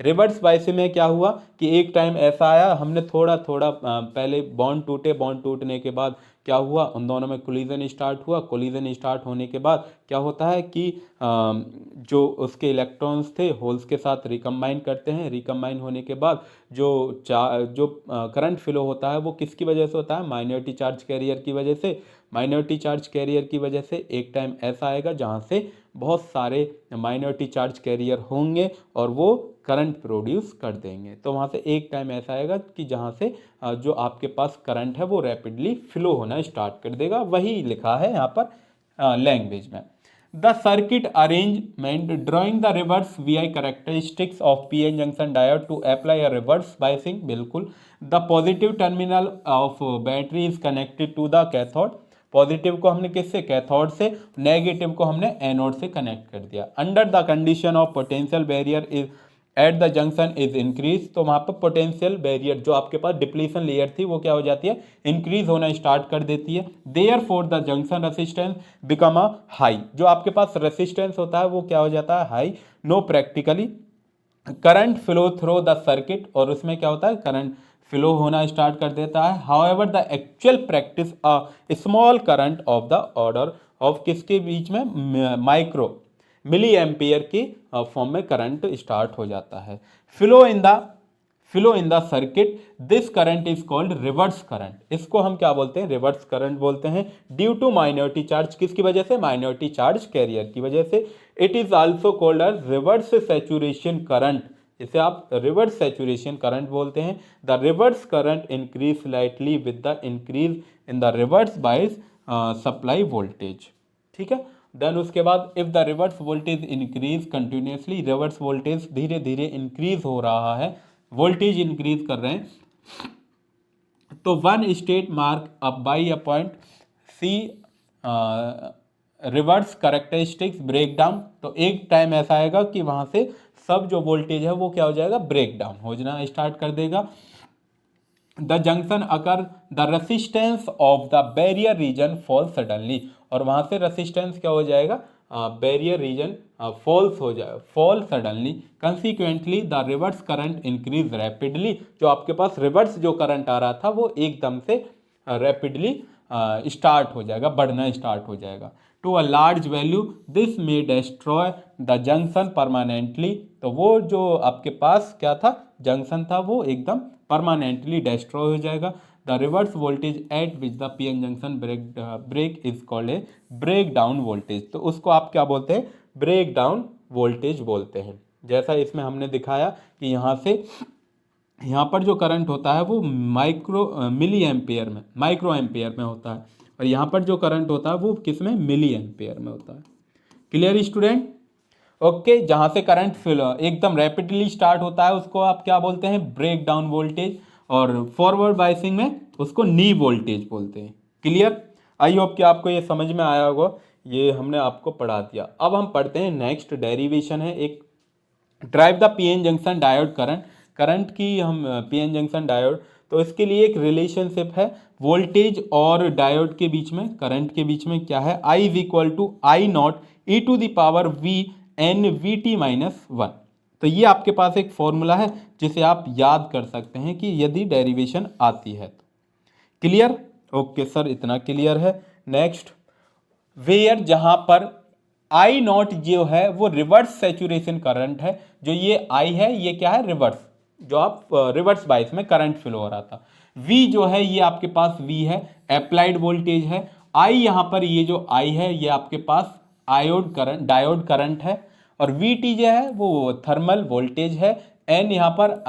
[SPEAKER 1] रिवर्स बायस में क्या हुआ कि एक टाइम ऐसा आया, हमने थोड़ा थोड़ा पहले बॉन्ड टूटे, बॉन्ड टूटने के बाद क्या हुआ, उन दोनों में कोलिजन स्टार्ट हुआ। कोलिजन स्टार्ट होने के बाद क्या होता है कि जो उसके इलेक्ट्रॉन्स थे होल्स के साथ रिकम्बाइन करते हैं। रिकम्बाइन होने के बाद जो करंट फ्लो होता है वो किसकी वजह से होता है, माइनॉरिटी चार्ज कैरियर की वजह से। माइनॉरिटी चार्ज कैरियर की वजह से एक टाइम ऐसा आएगा जहाँ से बहुत सारे माइनॉरिटी चार्ज कैरियर होंगे और वो करंट प्रोड्यूस कर देंगे। तो वहाँ से एक टाइम ऐसा आएगा कि जहाँ से जो आपके पास करंट है वो रैपिडली फ्लो होना स्टार्ट कर देगा। वही लिखा है यहाँ पर लैंग्वेज में। The circuit arrangement drawing the reverse VI characteristics of PN junction diode to apply a reverse biasing. बिल्कुल। The positive terminal of battery is connected to the cathode. Positive को हमने किससे, कैथोड से, नेगेटिव को हमने anode से connect कर दिया। Under the condition of potential barrier is at the junction is increase. तो वहाँ पर पोटेंशियल बैरियर जो आपके पास डिप्लीशन लेयर थी वो क्या हो जाती है, इंक्रीज होना स्टार्ट कर देती है। Therefore the junction resistance become a high. जो आपके पास रेसिस्टेंस होता है वो क्या हो जाता है, high. No practically current flow through the circuit, और उसमें क्या होता है, करंट फ्लो होना स्टार्ट कर देता है। However the actual practice a small current of the order of किसके बीच में, माइक्रो मिली एम्पियर की फॉर्म में करंट स्टार्ट हो जाता है। Flow in the circuit this current is called reverse current. इसको हम क्या बोलते हैं, रिवर्स करंट बोलते हैं। ड्यू टू माइनॉरिटी चार्ज, किसकी वजह से, माइनॉरिटी चार्ज कैरियर की वजह से। It is also called as reverse saturation current. इसे आप रिवर्स सैचुरेशन करंट बोलते हैं। The reverse current increase slightly with the increase in the reverse bias supply voltage. ठीक है। देन उसके बाद if the reverse voltage increase continuously, reverse voltage धीरे धीरे इंक्रीज हो रहा है, वोल्टेज इंक्रीज कर रहे हैं, तो one state mark up by a point C reverse characteristics break down. तो एक टाइम ऐसा आएगा कि वहां से सब जो वोल्टेज है वो क्या हो जाएगा, ब्रेक डाउन हो जाना स्टार्ट कर देगा। The junction occur the resistance of the barrier reason fall suddenly, और वहां से रेसिस्टेंस क्या हो जाएगा, बैरियर रीजन फॉल्स हो जाएगा, fall suddenly. Consequently the reverse current increase rapidly. जो आपके पास रिवर्स जो करंट आ रहा था वो एकदम से रैपिडली स्टार्ट हो जाएगा, बढ़ना स्टार्ट हो जाएगा। To a large value this may destroy the junction permanently. तो वो जो आपके पास क्या था, जंक्शन था, वो एकदम परमानेंटली डिस्ट्रॉय हो जाएगा। The reverse voltage at which the PN junction break is called a break down voltage. तो उसको आप क्या बोलते हैं, ब्रेक डाउन वोल्टेज बोलते हैं। जैसा इसमें हमने दिखाया कि यहाँ पर जो करंट होता है वो मिली एम्पियर में, माइक्रो एम्पियर में होता है, और यहाँ पर जो करंट होता है वो किस में, मिली एम्पियर में होता है। Clear student? ओके। जहाँ से करंट एकदम रैपिडली स्टार्ट होता है उसको आप क्या बोलते हैं, ब्रेक डाउन वोल्टेज, और फॉरवर्ड बायसिंग में उसको नी वोल्टेज बोलते हैं। क्लियर? आई होप कि आपको ये समझ में आया होगा, ये हमने आपको पढ़ा दिया। अब हम पढ़ते हैं नेक्स्ट डेरिवेशन है एक, drive the PN junction diode current. Current की हम PN जंक्शन डायोड, तो इसके लिए एक रिलेशनशिप है वोल्टेज और डायोड के बीच में, करंट के बीच में क्या है, I is equal to I nought e to the power VN/VT-1। तो ये आपके पास एक फॉर्मूला है जिसे आप याद कर सकते हैं कि यदि डेरिवेशन आती है तो। क्लियर? ओके सर, इतना क्लियर है। नेक्स्ट, वेयर जहां पर आई नॉट जो है वो रिवर्स सैचुरेशन करंट है, जो ये आई है ये क्या है, रिवर्स, जो आप रिवर्स बायस में करंट फ्लो हो रहा था। वी जो है ये आपके पास वी है, अप्लाइड वोल्टेज है। आई यहां पर ये जो आई है ये आपके पास डायोड करंट है, और वी टी जो है वो थर्मल वोल्टेज है। एन यहाँ पर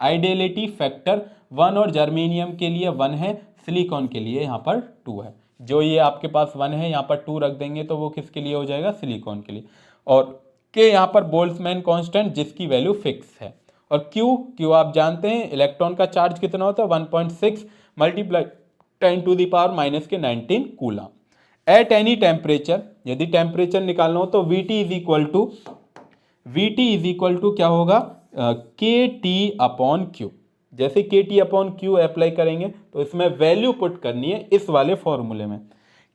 [SPEAKER 1] आइडेलिटी फैक्टर 1 और जर्मेनियम के लिए 1 है, सिलिकॉन के लिए यहाँ पर 2 है। जो ये आपके पास 1 है यहाँ पर 2 रख देंगे तो वो किसके लिए हो जाएगा, सिलिकॉन के लिए। और के यहाँ पर बोल्ट्जमैन कांस्टेंट जिसकी वैल्यू फिक्स है। और क्यू आप जानते हैं इलेक्ट्रॉन का चार्ज कितना होता है, 1.6 multiply 10⁻⁻⁹ coulomb. At any temperature, यदि टेम्परेचर निकालना हो तो V T is equal to क्या होगा, के टी अपॉन क्यू। जैसे के टी अपॉन क्यू अप्लाई करेंगे तो इसमें वैल्यू पुट करनी है इस वाले फॉर्मूले में।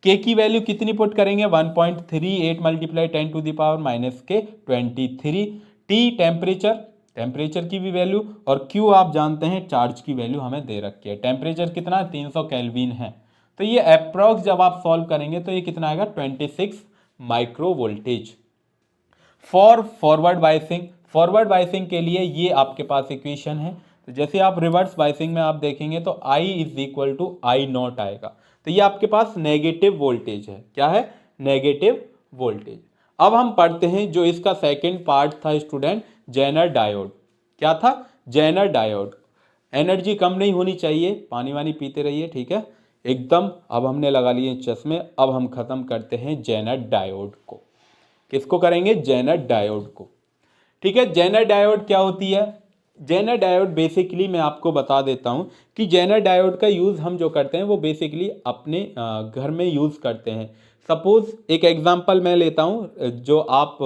[SPEAKER 1] के की वैल्यू कितनी पुट करेंगे, 1.38 मल्टीप्लाई 10⁻⁻23। टी टेम्परेचर की भी वैल्यू, और क्यू आप जानते हैं चार्ज की वैल्यू हमें दे रखी है। टेम्परेचर कितना, 300 केल्विन है, तो ये अप्रॉक्स जब आप सॉल्व करेंगे तो ये कितना आएगा 26 micro voltage. For forward biasing के लिए ये आपके पास इक्वेशन है। तो जैसे आप रिवर्स बायसिंग में आप देखेंगे तो I is equal to I nought आएगा। तो ये आपके पास नेगेटिव वोल्टेज है। क्या है? Negative voltage. अब हम पढ़ते हैं जो इसका सेकंड पार्ट था स्टूडेंट, जेनर डायोड। क्या था? Jenner diode. एनर्जी कम नहीं होनी चाहिए, पानी वानी पीते रहिए, ठीक है एकदम। अब हमने लगा लिए चश्मे, अब हम खत्म करते हैं जेनर डायोड को। किसको करेंगे? जेनर डायोड को, ठीक है। जेनर डायोड क्या होती है? जेनर डायोड बेसिकली मैं आपको बता देता हूं कि जेनर डायोड का यूज़ हम जो करते हैं वो बेसिकली अपने घर में यूज़ करते हैं। सपोज एक एग्जांपल मैं लेता हूं जो आप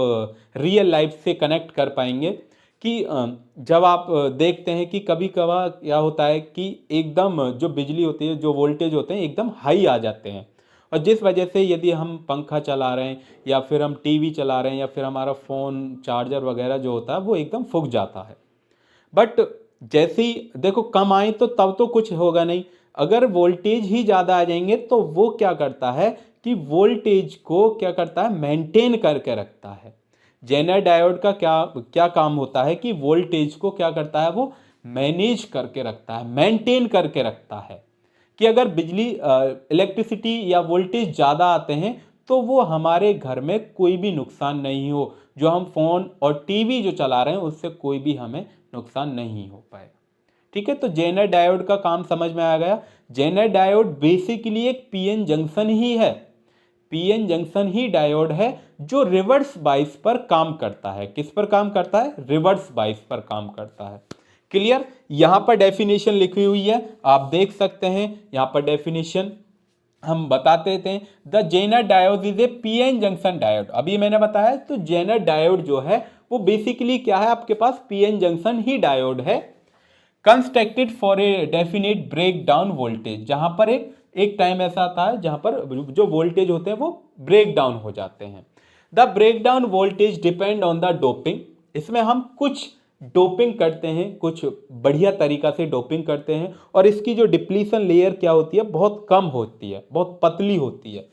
[SPEAKER 1] रियल लाइफ से कनेक्ट कर पाएंगे कि जब आप देखते हैं कि कभी कभार क्या होता है कि एकदम जो बिजली होती है, जो वोल्टेज होते हैं एकदम हाई आ जाते हैं, और जिस वजह से यदि हम पंखा चला रहे हैं या फिर हम टीवी चला रहे हैं या फिर हमारा फ़ोन चार्जर वगैरह जो होता है वो एकदम फूक जाता है। बट जैसे ही देखो कम आए तो तब तो कुछ होगा नहीं, अगर वोल्टेज ही ज़्यादा आ जाएंगे तो वो क्या करता है कि वोल्टेज को क्या करता है? मेंटेन करके रखता है। जेनर डायोड का क्या क्या काम होता है कि वोल्टेज को क्या करता है? वो मैनेज करके रखता है, मेंटेन करके रखता है कि अगर बिजली इलेक्ट्रिसिटी या वोल्टेज ज़्यादा आते हैं तो वो हमारे घर में कोई भी नुकसान नहीं हो, जो हम फ़ोन और टीवी जो चला रहे हैं उससे कोई भी हमें नुकसान नहीं हो पाएगा, ठीक है। तो जेनर डायोड का काम समझ में आ गया। जेनर डायोड बेसिकली एक पीएन जंक्शन ही है, पीएन जंक्शन ही डायोड है जो रिवर्स बाइस पर काम करता है। किस पर काम करता है? रिवर्स बाइस पर काम करता है। क्लियर? यहां पर डेफिनेशन लिखी हुई है, आप देख सकते हैं यहां पर डेफिनेशन हम बताते थे। The Zener diode is a PN junction diode. अभी मैंने बताया तो जेनर डायोड जो है वो बेसिकली क्या है? आपके पास पीएन जंक्शन ही डायोड है। Constructed for a definite break down voltage, जहां पर एक टाइम ऐसा आता है जहां पर जो वोल्टेज होते हैं वो ब्रेक डाउन हो जाते हैं। The break down voltage depend on the doping. इसमें हम कुछ डोपिंग करते हैं, कुछ बढ़िया तरीका से डोपिंग करते हैं, और इसकी जो डिप्लीशन लेयर क्या होती है? बहुत कम होती है, बहुत पतली होती है।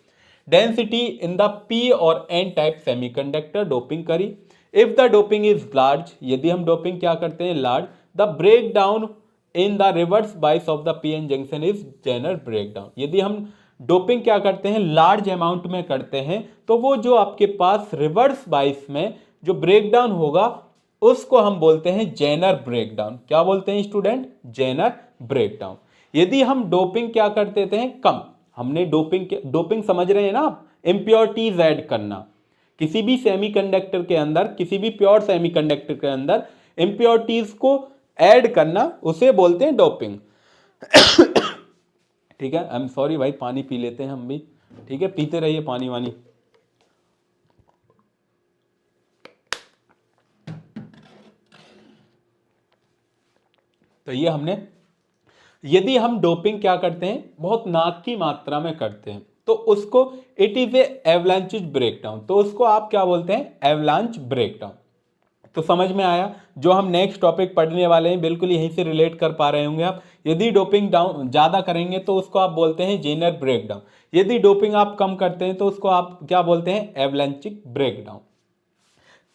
[SPEAKER 1] डेंसिटी इन द पी और एन टाइप सेमीकंडक्टर डोपिंग करी। If the doping is large, यदि हम डोपिंग क्या करते हैं? Large, the break down in the reverse bias of the PN junction is Zener break down. यदि हम डोपिंग क्या करते हैं? लार्ज अमाउंट में करते हैं, तो वो जो आपके पास रिवर्स बाइस में जो ब्रेक डाउन होगा उसको हम बोलते हैं जेनर ब्रेक डाउन। क्या बोलते हैं स्टूडेंट? Jenner break down. यदि हम डोपिंग क्या कर देते हैं? कम, हमने डोपिंग समझ रहे हैं ना आप? इम्प्योरिटीज ऐड करना किसी भी सेमीकंडक्टर के अंदर, किसी भी प्योर सेमीकंडक्टर के अंदर इम्प्योरिटीज को ऐड करना, उसे बोलते हैं डोपिंग। ठीक है, आई एम सॉरी भाई, पानी पी लेते हैं हम भी, ठीक है, पीते रहिए पानी वानी। तो ये हमने, यदि हम डोपिंग क्या करते हैं? बहुत नाक की मात्रा में करते हैं तो उसको it is a avalanche breakdown, तो उसको आप क्या बोलते हैं? Avalanche breakdown. तो समझ में आया? जो हम नेक्स्ट टॉपिक पढ़ने वाले हैं बिल्कुल यहीं से रिलेट कर पा रहे होंगे आप। यदि डोपिंग डाउन ज़्यादा करेंगे तो उसको आप बोलते हैं जेनर ब्रेकडाउन, यदि डोपिंग आप कम करते हैं तो उसको आप क्या बोलते हैं? Avalanche breakdown.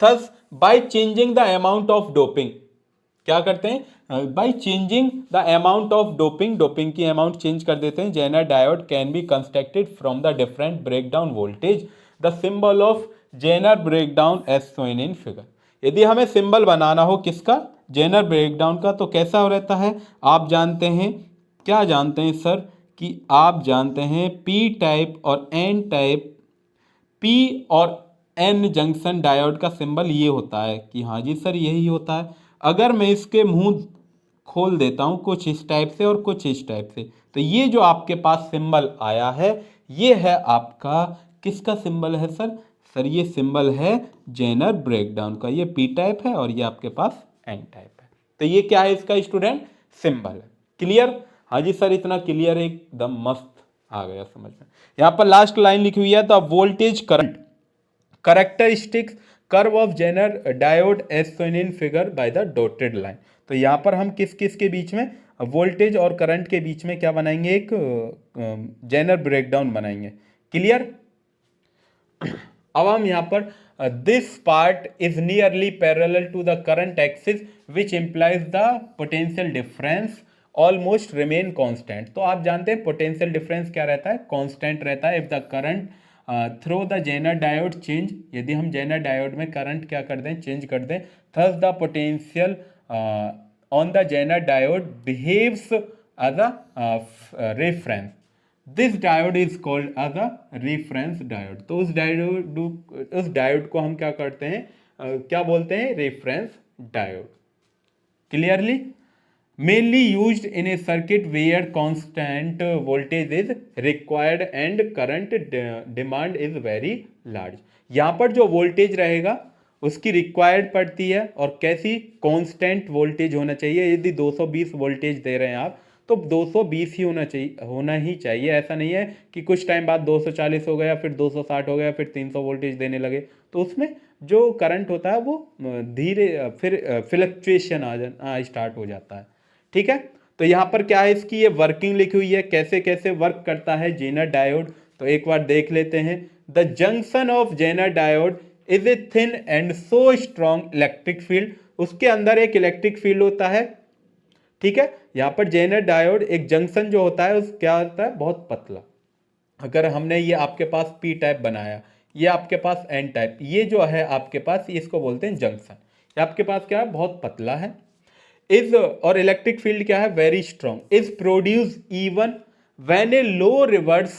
[SPEAKER 1] Thus by changing the amount of doping, क्या करते हैं? By changing the amount of doping, doping की अमाउंट चेंज कर देते हैं। Zener diode can be constructed from the different breakdown voltage. The symbol of Zener breakdown as shown in figure. यदि हमें symbol बनाना हो किसका? जेनर ब्रेकडाउन का, तो कैसा हो रहता है? आप जानते हैं, क्या जानते हैं सर? कि आप जानते हैं पी टाइप और एन टाइप, पी और एन जंक्शन डायोड का सिंबल ये होता है कि हाँ जी सर यही होता है। अगर मैं इसके मुंह खोल देता हूँ कुछ इस टाइप से और कुछ इस टाइप से, तो ये जो आपके पास सिंबल आया है ये है आपका किसका सिंबल है सर? सर ये सिंबल है जेनर ब्रेकडाउन का। ये पी टाइप है और ये आपके पास एन टाइप है। तो ये क्या है इसका स्टूडेंट? सिंबल है। क्लियर? हाँ जी सर, इतना क्लियर एकदम मस्त आ गया समझ में। यहां पर लास्ट लाइन लिखी हुई है, the voltage current characteristics curve of Zener diode as shown in figure by the dotted line. तो यहां पर हम किस किस के बीच में वोल्टेज और करंट के बीच में क्या बनाएंगे, एक जेनर ब्रेकडाउन बनाएंगे। क्लियर। अब हम यहाँ पर this part is nearly parallel to the current axis which implies the potential difference almost remain constant. तो आप जानते हैं पोटेंशियल डिफरेंस क्या रहता है, कांस्टेंट रहता है if the current through the Zener diode change, यदि हम जेनर डायोड में करंट क्या कर दें, चेंज कर दें, thus the potential on the Zener diode behaves as a reference, this diode is called as a reference diode. तो उस डायोड को हम क्या करते हैं, क्या बोलते हैं, reference diode. Clearly. Mainly used in a circuit where constant voltage is required and current demand is very large. यहाँ पर जो वोल्टेज रहेगा उसकी रिक्वायर्ड पड़ती है, और कैसी, कांस्टेंट वोल्टेज होना चाहिए। यदि 220 वोल्टेज दे रहे हैं आप तो 220 ही होना ही चाहिए। ऐसा नहीं है कि कुछ टाइम बाद 240 हो गया, फिर 260 हो गया, फिर 300 वोल्टेज देने लगे, तो उसमें जो करंट होता है वो धीरे फिर फ्लक्चुएशन आ स्टार्ट हो जाता है। ठीक है। तो यहाँ पर क्या है, इसकी ये वर्किंग लिखी हुई है, कैसे कैसे वर्क करता है जेनर डायोड। तो एक बार देख लेते हैं। The junction of Zener diode is a thin and so strong electric field. उसके अंदर एक इलेक्ट्रिक फील्ड होता है। ठीक है। यहाँ पर जेनर डायोड एक जंक्शन जो होता है उस क्या होता है, बहुत पतला। अगर हमने ये आपके पास पी टाइप बनाया, ये आपके पास एन टाइप, ये जो है आपके पास, इसको बोलते हैं जंक्शन। ये आपके पास क्या है, बहुत पतला है। इज, और इलेक्ट्रिक फील्ड क्या है, very strong, is produce even when A low reverse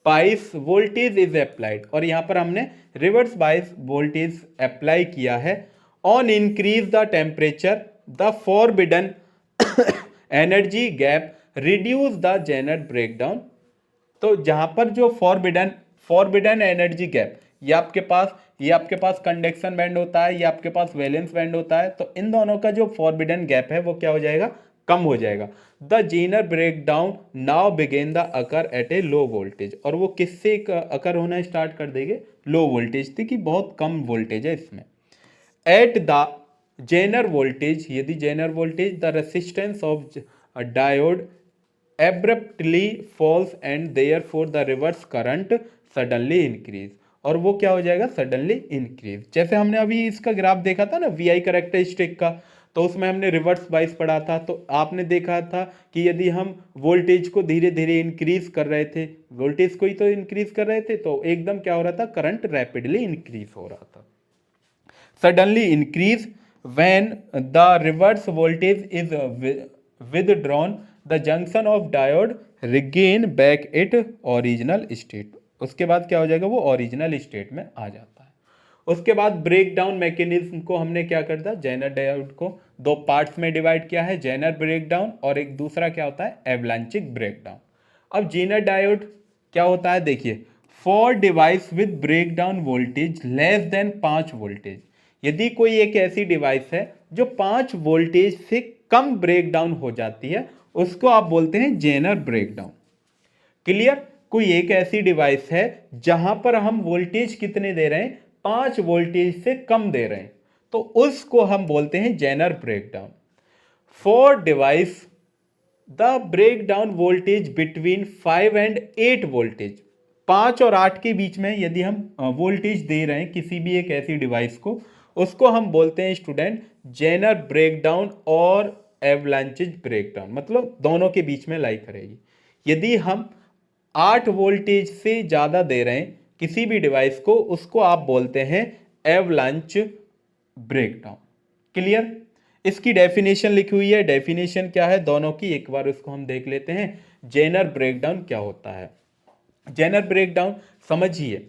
[SPEAKER 1] bias voltage is applied. और यहां पर हमने रिवर्स बाइस वोल्टेज अप्लाई किया है। On increase the temperature the forbidden energy gap reduce the Zener breakdown. तो जहां पर जो फॉरबिडन एनर्जी गैप, ये आपके पास कंडक्शन बैंड होता है, ये आपके पास वैलेंस बैंड होता है। तो इन दोनों का जो फॉरबिडन गैप है वो क्या हो जाएगा, कम हो जाएगा। The Zener breakdown now begin the occur at a low voltage. और वो किससे अकर होना स्टार्ट कर देंगे, लो वोल्टेज थी, कि बहुत कम वोल्टेज है इसमें। एट द जेनर वोल्टेज, यदि Zener voltage, the resistance of diode abruptly falls and therefore the reverse current suddenly increase। और वो क्या हो जाएगा, सडनली इंक्रीज। जैसे हमने अभी इसका ग्राफ देखा था ना वीआई कैरेक्टरिस्टिक का, तो उसमें हमने रिवर्स बाइस पढ़ा था। तो आपने देखा था कि यदि हम वोल्टेज को धीरे धीरे इंक्रीज कर रहे थे, वोल्टेज को ही तो इंक्रीज कर रहे थे, तो एकदम क्या हो रहा था, करंट रैपिडली इंक्रीज हो रहा था। Suddenly increase when the reverse voltage is withdrawn, the junction of diode regain back it original state। उसके बाद क्या हो जाएगा, वो ओरिजिनल स्टेट में आ जाता है। उसके बाद ब्रेक डाउन मैकेनिज्म को हमने क्या कर दिया, जेनर डायोड को दो पार्ट्स में डिवाइड किया है, जेनर ब्रेक डाउन और एक दूसरा क्या होता है, एवलांचिक ब्रेक डाउन। अब जेनर डायोड क्या होता है, देखिए, for device with break down voltage less than 5 voltage. यदि कोई एक ऐसी डिवाइस है जो 5 वोल्टेज से कम ब्रेक डाउन हो जाती है, उसको आप बोलते हैं जेनर ब्रेकडाउन। क्लियर। कोई एक ऐसी डिवाइस है जहां पर हम वोल्टेज कितने दे रहे हैं, 5 वोल्टेज से कम दे रहे हैं, तो उसको हम बोलते हैं Zener breakdown. For device the breakdown voltage between 5 and 8 voltage, 5 और 8 के बीच में यदि हम वोल्टेज दे रहे हैं किसी भी एक ऐसी डिवाइस को, उसको हम बोलते हैं स्टूडेंट जेनर ब्रेकडाउन और एवलांचिज ब्रेकडाउन। मतलब दोनों के बीच में लाई करेगी। यदि हम 8 वोल्टेज से ज़्यादा दे रहे हैं किसी भी डिवाइस को, उसको आप बोलते हैं एवलांच ब्रेकडाउन। क्लियर। इसकी डेफिनेशन लिखी हुई है, डेफिनेशन क्या है दोनों की, एक बार उसको हम देख लेते हैं। जेनर ब्रेकडाउन क्या होता है, जेनर ब्रेकडाउन समझिए।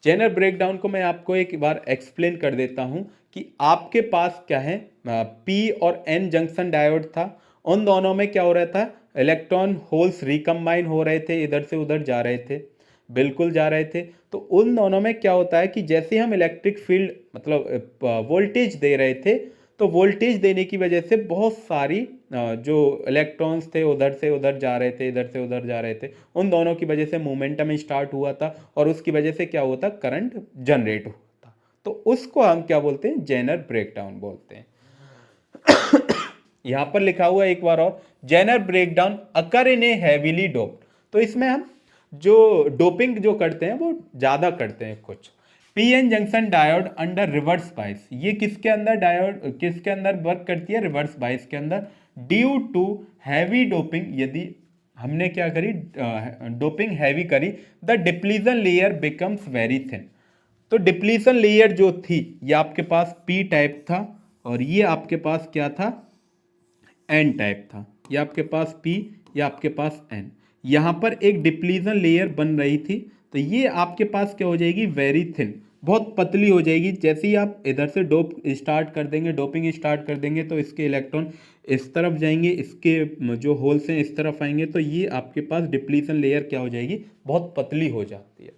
[SPEAKER 1] जेनर ब्रेकडाउन को मैं आपको एक बार एक्सप्लेन कर देता हूं कि आपके पास क्या है, पी और एन जंक्शन डायोड था। उन दोनों में क्या हो रहा था, इलेक्ट्रॉन होल्स रिकम्बाइन हो रहे थे, इधर से उधर जा रहे थे, बिल्कुल जा रहे थे। तो उन दोनों में क्या होता है कि जैसे हम इलेक्ट्रिक फील्ड मतलब वोल्टेज दे रहे थे, तो वोल्टेज देने की वजह से बहुत सारी जो इलेक्ट्रॉन्स थे उधर से उधर जा रहे थे, इधर से उधर जा रहे थे, उन दोनों की वजह से मोमेंटम स्टार्ट हुआ था, और उसकी वजह से क्या हुआ था, करंट जनरेट हुआ था। तो उसको हम क्या बोलते हैं, जेनर ब्रेकडाउन बोलते हैं। यहां पर लिखा हुआ एक बार और, जेनर ब्रेकडाउन अकर इन ए हैवीली डोप्ड, तो इसमें हम जो डोपिंग जो करते हैं वो ज्यादा करते हैं कुछ। PN junction diode under reverse bias, ये किसके अंदर डायोड किसके अंदर वर्क करती है, रिवर्स बाइस के अंदर। ड्यू टू हैवी डोपिंग, यदि हमने क्या करी, डोपिंग हैवी करी, the depletion layer becomes very thin. तो डिप्लीशन लेयर जो थी, ये आपके पास पी टाइप था और ये आपके पास क्या था, एन टाइप था। ये आपके पास पी, ये आपके पास एन, यहां पर एक डिप्लीशन लेयर बन रही थी, तो ये आपके पास क्या हो जाएगी, वेरी थिन, बहुत पतली हो जाएगी। जैसे ही आप इधर से डोप स्टार्ट कर देंगे, डोपिंग स्टार्ट कर देंगे, तो इसके इलेक्ट्रॉन इस तरफ जाएंगे, इसके जो होल्स हैं इस तरफ आएंगे, तो ये आपके पास डिप्लीशन लेयर क्या हो जाएगी, बहुत पतली हो जाती है।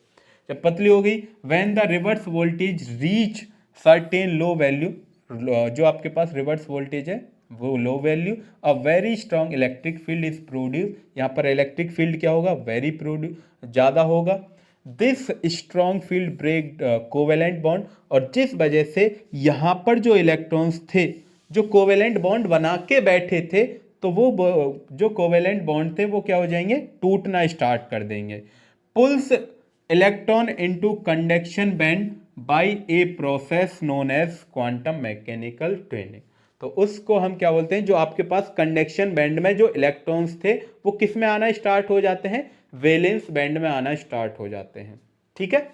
[SPEAKER 1] जब पतली हो गई, when the reverse voltage reach certain low value, जो आपके पास रिवर्स वोल्टेज है वो low value, a very strong electric field is produce, यहाँ पर इलेक्ट्रिक फील्ड क्या होगा, वेरी प्रोड्यूस ज़्यादा होगा। This strong field break covalent bond, और जिस वजह से यहाँ पर जो इलेक्ट्रॉन्स थे जो कोवेलेंट बॉन्ड बना के बैठे थे, तो वो जो कोवेलेंट बॉन्ड थे वो क्या हो जाएंगे, टूटना स्टार्ट कर देंगे। Pulls electron into conduction band by a process known as quantum mechanical training, तो उसको हम क्या बोलते हैं, जो आपके पास कंडक्शन बैंड में जो इलेक्ट्रॉन्स थे वो किस में आना स्टार्ट हो जाते हैं, वैलेंस बैंड में आना स्टार्ट हो जाते हैं। ठीक है।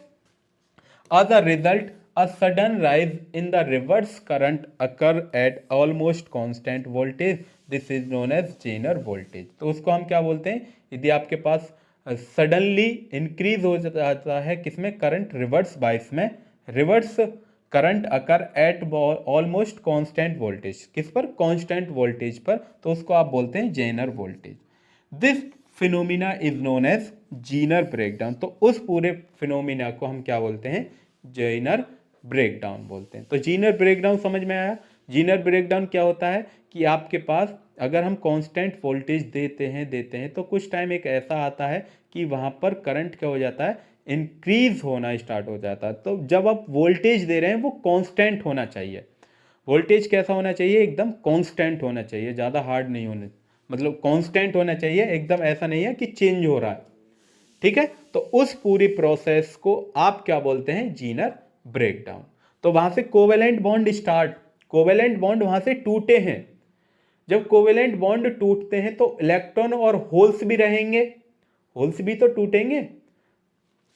[SPEAKER 1] as a result a sudden rise in the reverse current occur at almost constant voltage, this is known as Zener voltage। तो उसको हम क्या बोलते हैं, यदि आपके पास सडनली इंक्रीज हो जाता है किसमें, करंट रिवर्स बाइस में, reverse current occur at almost constant voltage, किस पर, कांस्टेंट वोल्टेज पर, तो उसको आप बोलते हैं Zener voltage. This phenomena is known as Zener breakdown, तो उस पूरे फिनोमिना को हम क्या बोलते हैं, जेनर ब्रेकडाउन बोलते हैं। तो जीनर ब्रेकडाउन समझ में आया। जीनर ब्रेकडाउन क्या होता है कि आपके पास अगर हम कांस्टेंट वोल्टेज देते हैं तो कुछ टाइम एक ऐसा आता है कि वहां पर करंट क्या हो जाता है, इंक्रीज होना स्टार्ट हो जाता है। तो जब आप वोल्टेज दे रहे हैं वो कांस्टेंट होना चाहिए। वोल्टेज कैसा होना चाहिए, एकदम कांस्टेंट होना चाहिए, ज़्यादा हार्ड नहीं होने, मतलब कांस्टेंट होना चाहिए, एकदम ऐसा नहीं है कि चेंज हो रहा है। ठीक है। तो उस पूरी प्रोसेस को आप क्या बोलते हैं, जीनर ब्रेकडाउन। तो वहां से covalent bond start, covalent bond वहां से टूटे हैं। जब कोवेलेंट बॉन्ड टूटते हैं तो इलेक्ट्रॉन और होल्स भी रहेंगे, होल्स भी तो टूटेंगे।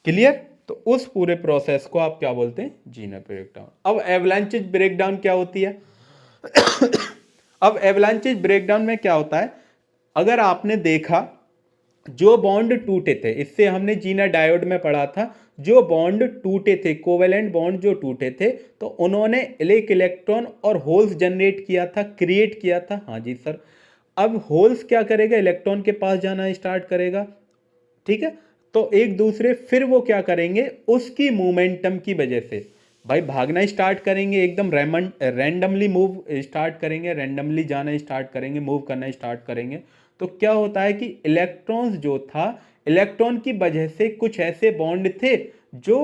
[SPEAKER 1] क्लियर। तो उस पूरे प्रोसेस को आप क्या बोलते हैं, जीनर ब्रेकडाउन। अब एवलांचेज ब्रेकडाउन क्या होती है अब एवलांचेज ब्रेकडाउन में क्या होता है, अगर आपने देखा जो बॉन्ड टूटे थे, इससे हमने जीनर डायोड में पढ़ा था, जो बॉन्ड टूटे थे, कोवेलेंट बॉन्ड जो टूटे थे, तो उन्होंने एक इलेक्ट्रॉन और होल्स जनरेट किया था, क्रिएट किया था। हाँ जी सर। अब होल्स क्या करेगा, इलेक्ट्रॉन के पास जाना स्टार्ट करेगा। ठीक है। तो एक दूसरे फिर वो क्या करेंगे, उसकी मोमेंटम की वजह से भाई भागना स्टार्ट करेंगे, एकदम रैंडमली मूव स्टार्ट करेंगे, रैंडमली जाना स्टार्ट करेंगे, मूव करना स्टार्ट करेंगे। तो क्या होता है कि इलेक्ट्रॉन्स जो था, इलेक्ट्रॉन की वजह से कुछ ऐसे बॉन्ड थे जो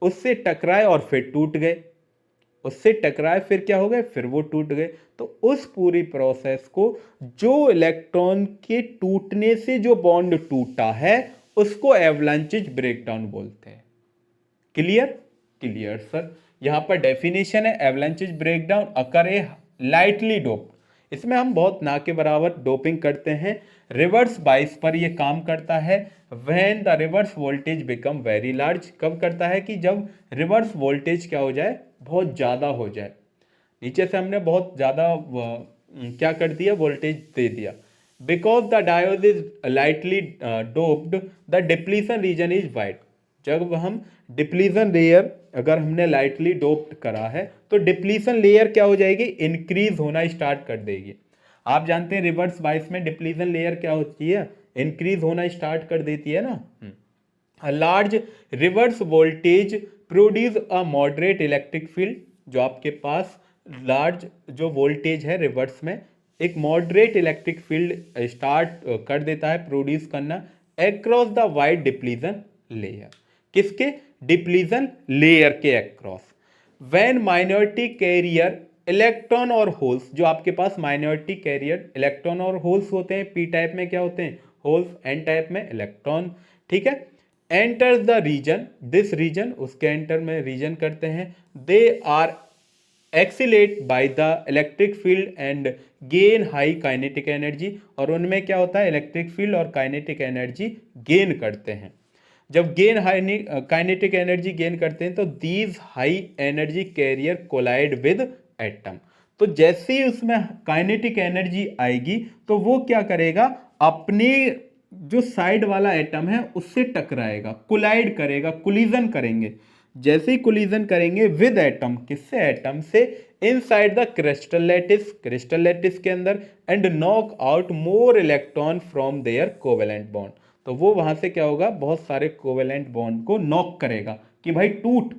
[SPEAKER 1] उससे टकराए और फिर टूट गए, उससे टकराए फिर क्या हो गए, फिर वो टूट गए। तो उस पूरी प्रोसेस को, जो इलेक्ट्रॉन के टूटने से जो बॉन्ड टूटा है, उसको एवलांचेज ब्रेकडाउन बोलते हैं। क्लियर। Clear sir. यहां पर डेफिनेशन है, एवलांचेज ब्रेकडाउन अकर ए लाइटली डोप्ड, इसमें हम बहुत ना के बराबर डोपिंग करते हैं। रिवर्स बाइस पर यह काम करता है। When the reverse voltage become very large, कब करता है कि जब रिवर्स वोल्टेज क्या हो जाए, बहुत ज़्यादा हो जाए। नीचे से हमने बहुत ज़्यादा क्या कर दिया, वोल्टेज दे दिया। Because the diode is lightly doped the depletion region is wide, जब हम डिप्लीशन लेयर अगर हमने लाइटली डोप्ड करा है तो डिप्लीशन लेयर क्या हो जाएगी, इंक्रीज होना स्टार्ट कर देगी। आप जानते हैं रिवर्स बाइस में डिप्लीशन लेयर क्या होती है, इंक्रीज होना स्टार्ट कर देती है ना। A large reverse voltage produce a moderate electric field, जो आपके पास लार्ज जो वोल्टेज है रिवर्स में, एक मॉडरेट इलेक्ट्रिक फील्ड स्टार्ट कर देता है प्रोड्यूस करना across the wide depletion layer, किसके, डिप्लीजन लेयर के across. When minority carrier electron और होल्स, जो आपके पास माइनॉरिटी कैरियर इलेक्ट्रॉन और होल्स होते हैं, पी टाइप में क्या होते हैं होल्स, एन टाइप में इलेक्ट्रॉन, ठीक है, enters the region, this region, उसके एंटर में रीजन करते हैं, they are accelerate by the electric field and gain high kinetic energy, और उनमें क्या होता है इलेक्ट्रिक फील्ड और काइनेटिक एनर्जी गेन करते हैं। जब gain high kinetic energy gain करते हैं तो these high energy carrier collide with atom, तो जैसे ही उसमें काइनेटिक एनर्जी आएगी तो वो क्या करेगा, अपनी जो साइड वाला एटम है उससे टकराएगा, कोलाइड करेगा, कोलिजन करेंगे। जैसे ही कोलिजन करेंगे विद एटम, किससे, एटम से, inside the crystal lattice, crystal lattice के अंदर, and knock out more electron from their covalent bond, तो वो वहां से क्या होगा, बहुत सारे कोवेलेंट बॉन्ड को नॉक करेगा कि भाई टूट।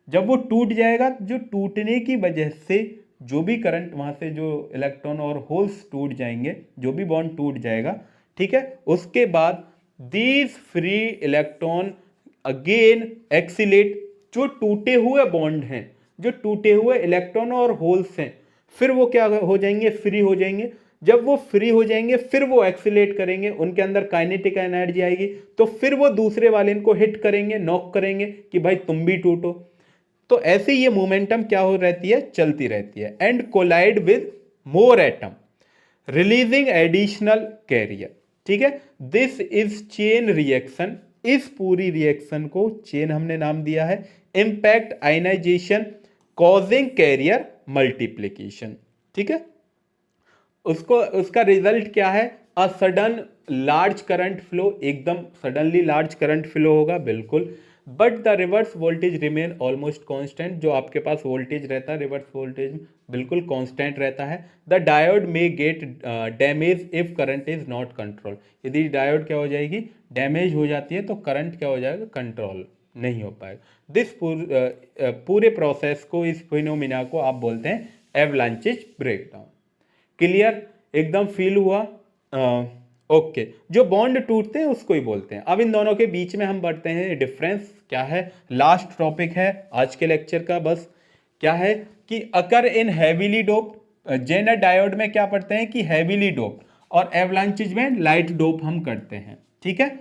[SPEAKER 1] जब वो टूट जाएगा, जो टूटने की वजह से जो भी करंट वहां से, जो इलेक्ट्रॉन और होल्स टूट जाएंगे, जो भी बॉन्ड टूट जाएगा, ठीक है, उसके बाद दीज फ्री इलेक्ट्रॉन अगेन एक्सीलेट, जो टूटे हुए बॉन्ड हैं, जो टूटे हुए इलेक्ट्रॉन और होल्स हैं, फिर वो क्या हो जाएंगे, फ्री हो जाएंगे। जब वो फ्री हो जाएंगे फिर वो एक्सीलेट करेंगे, उनके अंदर काइनेटिक एनर्जी आएगी, तो फिर वो दूसरे वाले इनको हिट करेंगे, नॉक करेंगे कि भाई तुम भी टूटो। तो ऐसे ये मोमेंटम क्या हो रहती है, चलती रहती है, and collide with more atom releasing additional carrier, ठीक है। दिस इज चेन रिएक्शन, इस पूरी रिएक्शन को चेन हमने नाम दिया है। Impact ionisation causing carrier multiplication, ठीक है। उसको, उसका रिजल्ट क्या है, a sudden large current flow, एकदम सडनली लार्ज करंट फ्लो होगा, बिल्कुल, but the reverse voltage remain almost constant, जो आपके पास वोल्टेज रहता है रिवर्स वोल्टेज बिल्कुल कांस्टेंट रहता है। द डायोड में gate damage if current is not control, यदि डायोड क्या हो जाएगी, डैमेज हो जाती है, तो करंट क्या हो जाएगा, कंट्रोल नहीं हो पाएगा। दिस पूरे प्रोसेस को, इस फिनोमिना को आप बोलते हैं एवलांचेज ब्रेकडाउन। क्लियर, एकदम फील हुआ, ओके। जो बॉन्ड टूटते हैं उसको ही बोलते हैं। अब इन दोनों के बीच में हम बढ़ते हैं, डिफरेंस क्या है, लास्ट टॉपिक है आज के लेक्चर का, बस क्या है कि अकर इन हैवीली डोप, जेनर डायोड में क्या पढ़ते हैं कि हैवीली डोप, और एवलांचेज में लाइट डोप हम करते हैं, ठीक है।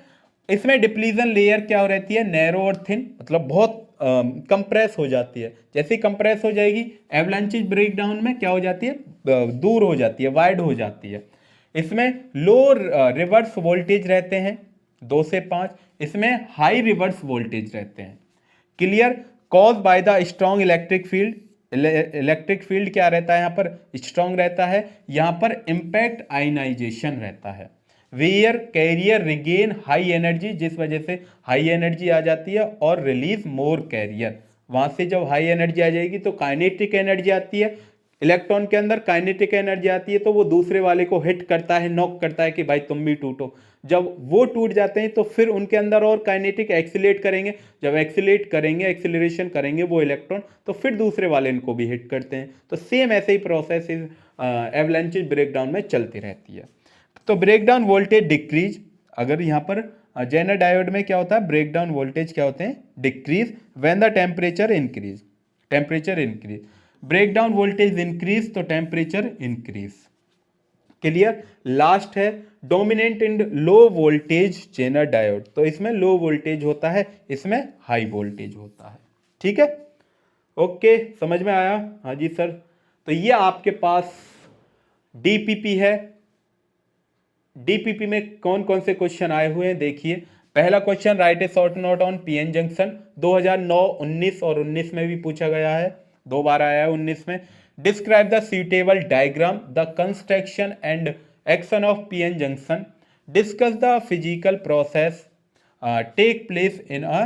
[SPEAKER 1] इसमें डिप्लीजन लेयर क्या हो रहती है, नैरो और थिन, मतलब बहुत कंप्रेस हो जाती है। जैसे कंप्रेस हो जाएगी, एवलांचेज ब्रेकडाउन में क्या हो जाती है, दूर हो जाती है, वाइड हो जाती है। इसमें लो रिवर्स वोल्टेज रहते हैं 2 से 5, इसमें हाई रिवर्स वोल्टेज रहते हैं। Clear, cause by the strong electric field, electric field क्या रहता है यहाँ पर, स्ट्रॉन्ग रहता है। यहाँ पर इंपैक्ट आयनाइजेशन रहता है, where carrier regain high energy, जिस वजह से हाई एनर्जी आ जाती है, और रिलीज मोर कैरियर, वहां से जब हाई एनर्जी आ जाएगी तो काइनेटिक एनर्जी आती है, इलेक्ट्रॉन के अंदर काइनेटिक एनर्जी आती है, तो वो दूसरे वाले को हिट करता है, नॉक करता है कि भाई तुम भी टूटो। जब वो टूट जाते हैं तो फिर उनके अंदर और काइनेटिक एक्सीलेट करेंगे, जब एक्सीलेट करेंगे, एक्सीलरेशन करेंगे वो इलेक्ट्रॉन, तो फिर दूसरे वाले इनको भी हिट करते हैं। तो सेम ऐसे ही प्रोसेस इस एवलांचेज ब्रेकडाउन में चलती रहती है। तो ब्रेकडाउन वोल्टेज डिक्रीज, अगर यहाँ पर जेनर डायोड में क्या होता है, ब्रेकडाउन वोल्टेज क्या होते हैं, decrease when the temperature increase, temperature increase, breakdown voltage increase तो टेम्परेचर इंक्रीज। क्लियर, लास्ट है dominant in low voltage Zener diode, तो इसमें लो वोल्टेज होता है, इसमें हाई वोल्टेज होता है, ठीक है। ओके, समझ में आया, हाँ जी सर। तो ये आपके पास डीपीपी है। डीपीपी में कौन कौन से क्वेश्चन आए हुए हैं देखिए। पहला question, right A short note on PN junction, 2009, 19 और 19 में भी पूछा गया है, 2 बार आया है 19 में। Describe the suitable diagram, the construction and action of PN junction, discuss the physical process take place in a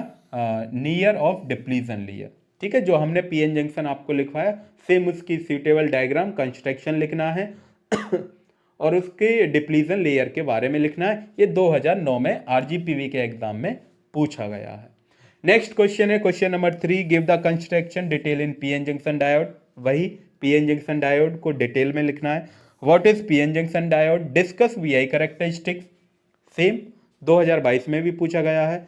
[SPEAKER 1] near of depletion layer, ठीक है। जो हमने पीएन जंक्शन आपको लिखवाया, सेम उसकी सुटेबल डायग्राम, कंस्ट्रक्शन लिखना है और उसके डिप्लीजन लेयर के बारे में लिखना है। ये 2009 में आरजीपीवी के एग्जाम में पूछा गया है। नेक्स्ट क्वेश्चन है question number 3, give the construction detail in PN junction diode, वही पीएन जंक्शन डायोड को डिटेल में लिखना है। What is PN junction diode, discuss VI characteristics, same 2022 में भी पूछा गया है।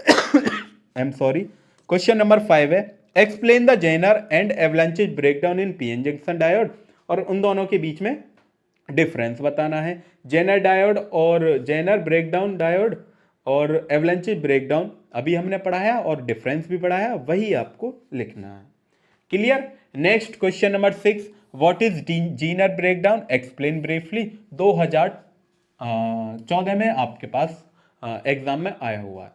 [SPEAKER 1] I am sorry. Question number 5 है, explain the Zener and avalanches breakdown in PN junction diode, और उन दोनों के बीच में डिफरेंस बताना है। जेनर डायोड और जेनर ब्रेकडाउन डायोड और एवलांचेज ब्रेकडाउन अभी हमने पढ़ा है और डिफरेंस भी पढ़ा है, वही आपको लिखना है। Clear. Next question number 6, what is Zener breakdown, explain briefly. 2014 में आपके पास एग्जाम में आया हुआ है,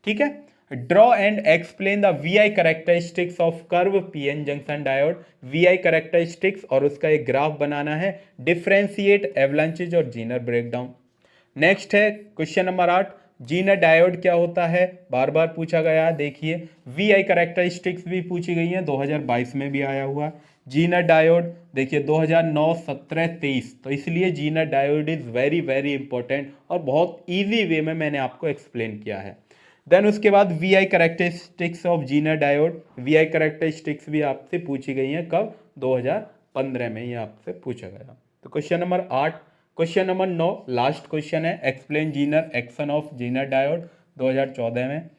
[SPEAKER 1] ठीक है। Draw and explain the VI characteristics of curve PN junction diode, VI characteristics और उसका एक ग्राफ बनाना है। डिफरेंशिएट एवलांचेज और जेनर ब्रेकडाउन। नेक्स्ट है क्वेश्चन नंबर 8, जेनर डायोड क्या होता है, बार बार पूछा गया है। देखिए वीआई कैरेक्टरिस्टिक्स भी पूछी गई है, 2022 में भी आया हुआ। जेनर डायोड देखिए 2009, 17, 23, तो इसलिए Zener diode is very very important और बहुत इजी वे में मैंने आपको एक्सप्लेन किया है। देन उसके बाद VI characteristics of Zener diode, VI characteristics भी आपसे पूछी गई हैं, कब, 2015 में ये आपसे पूछा गया। तो question number 8। Question number 9 last question है, explain Zener action of Zener diode, 2014 में।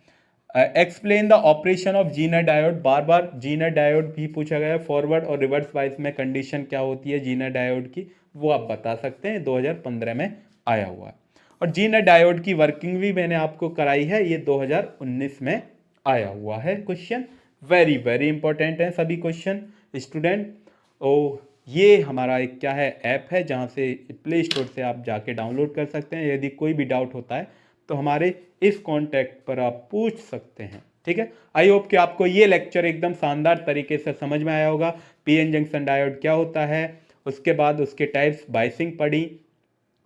[SPEAKER 1] Explain the operation of Zener diode, बार बार जेनर डायोड भी पूछा गया। फॉरवर्ड और रिवर्स बायस में कंडीशन क्या होती है जेनर डायोड की, वो आप बता सकते हैं, 2015 में आया हुआ है। और जेनर डायोड की वर्किंग भी मैंने आपको कराई है, ये 2019 में आया हुआ है क्वेश्चन। वेरी वेरी इंपॉर्टेंट है सभी क्वेश्चन स्टूडेंट। ओ ये हमारा एक क्या है, ऐप है, जहाँ से प्ले स्टोर से आप जाके डाउनलोड कर सकते हैं। यदि कोई भी डाउट होता है तो हमारे इस कॉन्टैक्ट पर आप पूछ सकते हैं, ठीक है। आई होप कि आपको ये लेक्चर एकदम शानदार तरीके से समझ में आया होगा। पीएन जंक्शन डायोड क्या होता है, उसके बाद उसके टाइप्स बाइसिंग पढ़ी,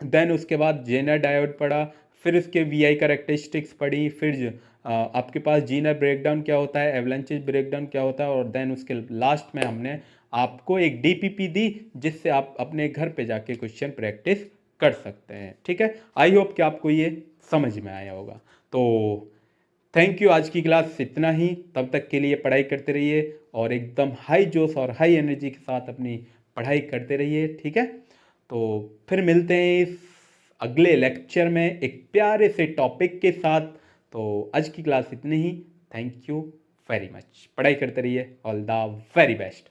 [SPEAKER 1] देन उसके बाद जेनर डायोड पढ़ा, फिर इसके वीआई कैरेक्टरिस्टिक्स पढ़ी, फिर आपके पास जेनर ब्रेकडाउन क्या होता है, एवलांचेज ब्रेकडाउन क्या होता है, और देन उसके लास्ट में हमने आपको एक डीपीपी दी जिससे आप अपने घर पे जाके क्वेश्चन प्रैक्टिस कर सकते हैं, ठीक है। आई होप कि आपको ये समझ में आया होगा। तो थैंक यू, आज की क्लास इतना ही। तब तक के लिए पढ़ाई करते रहिए और एकदम हाई जोश और हाई एनर्जी के साथ अपनी पढ़ाई करते रहिए, ठीक है। तो फिर मिलते हैं इस अगले लेक्चर में एक प्यारे से टॉपिक के साथ। तो आज की क्लास इतनी ही। Thank you very much. पढ़ाई करते रहिए। All the very best.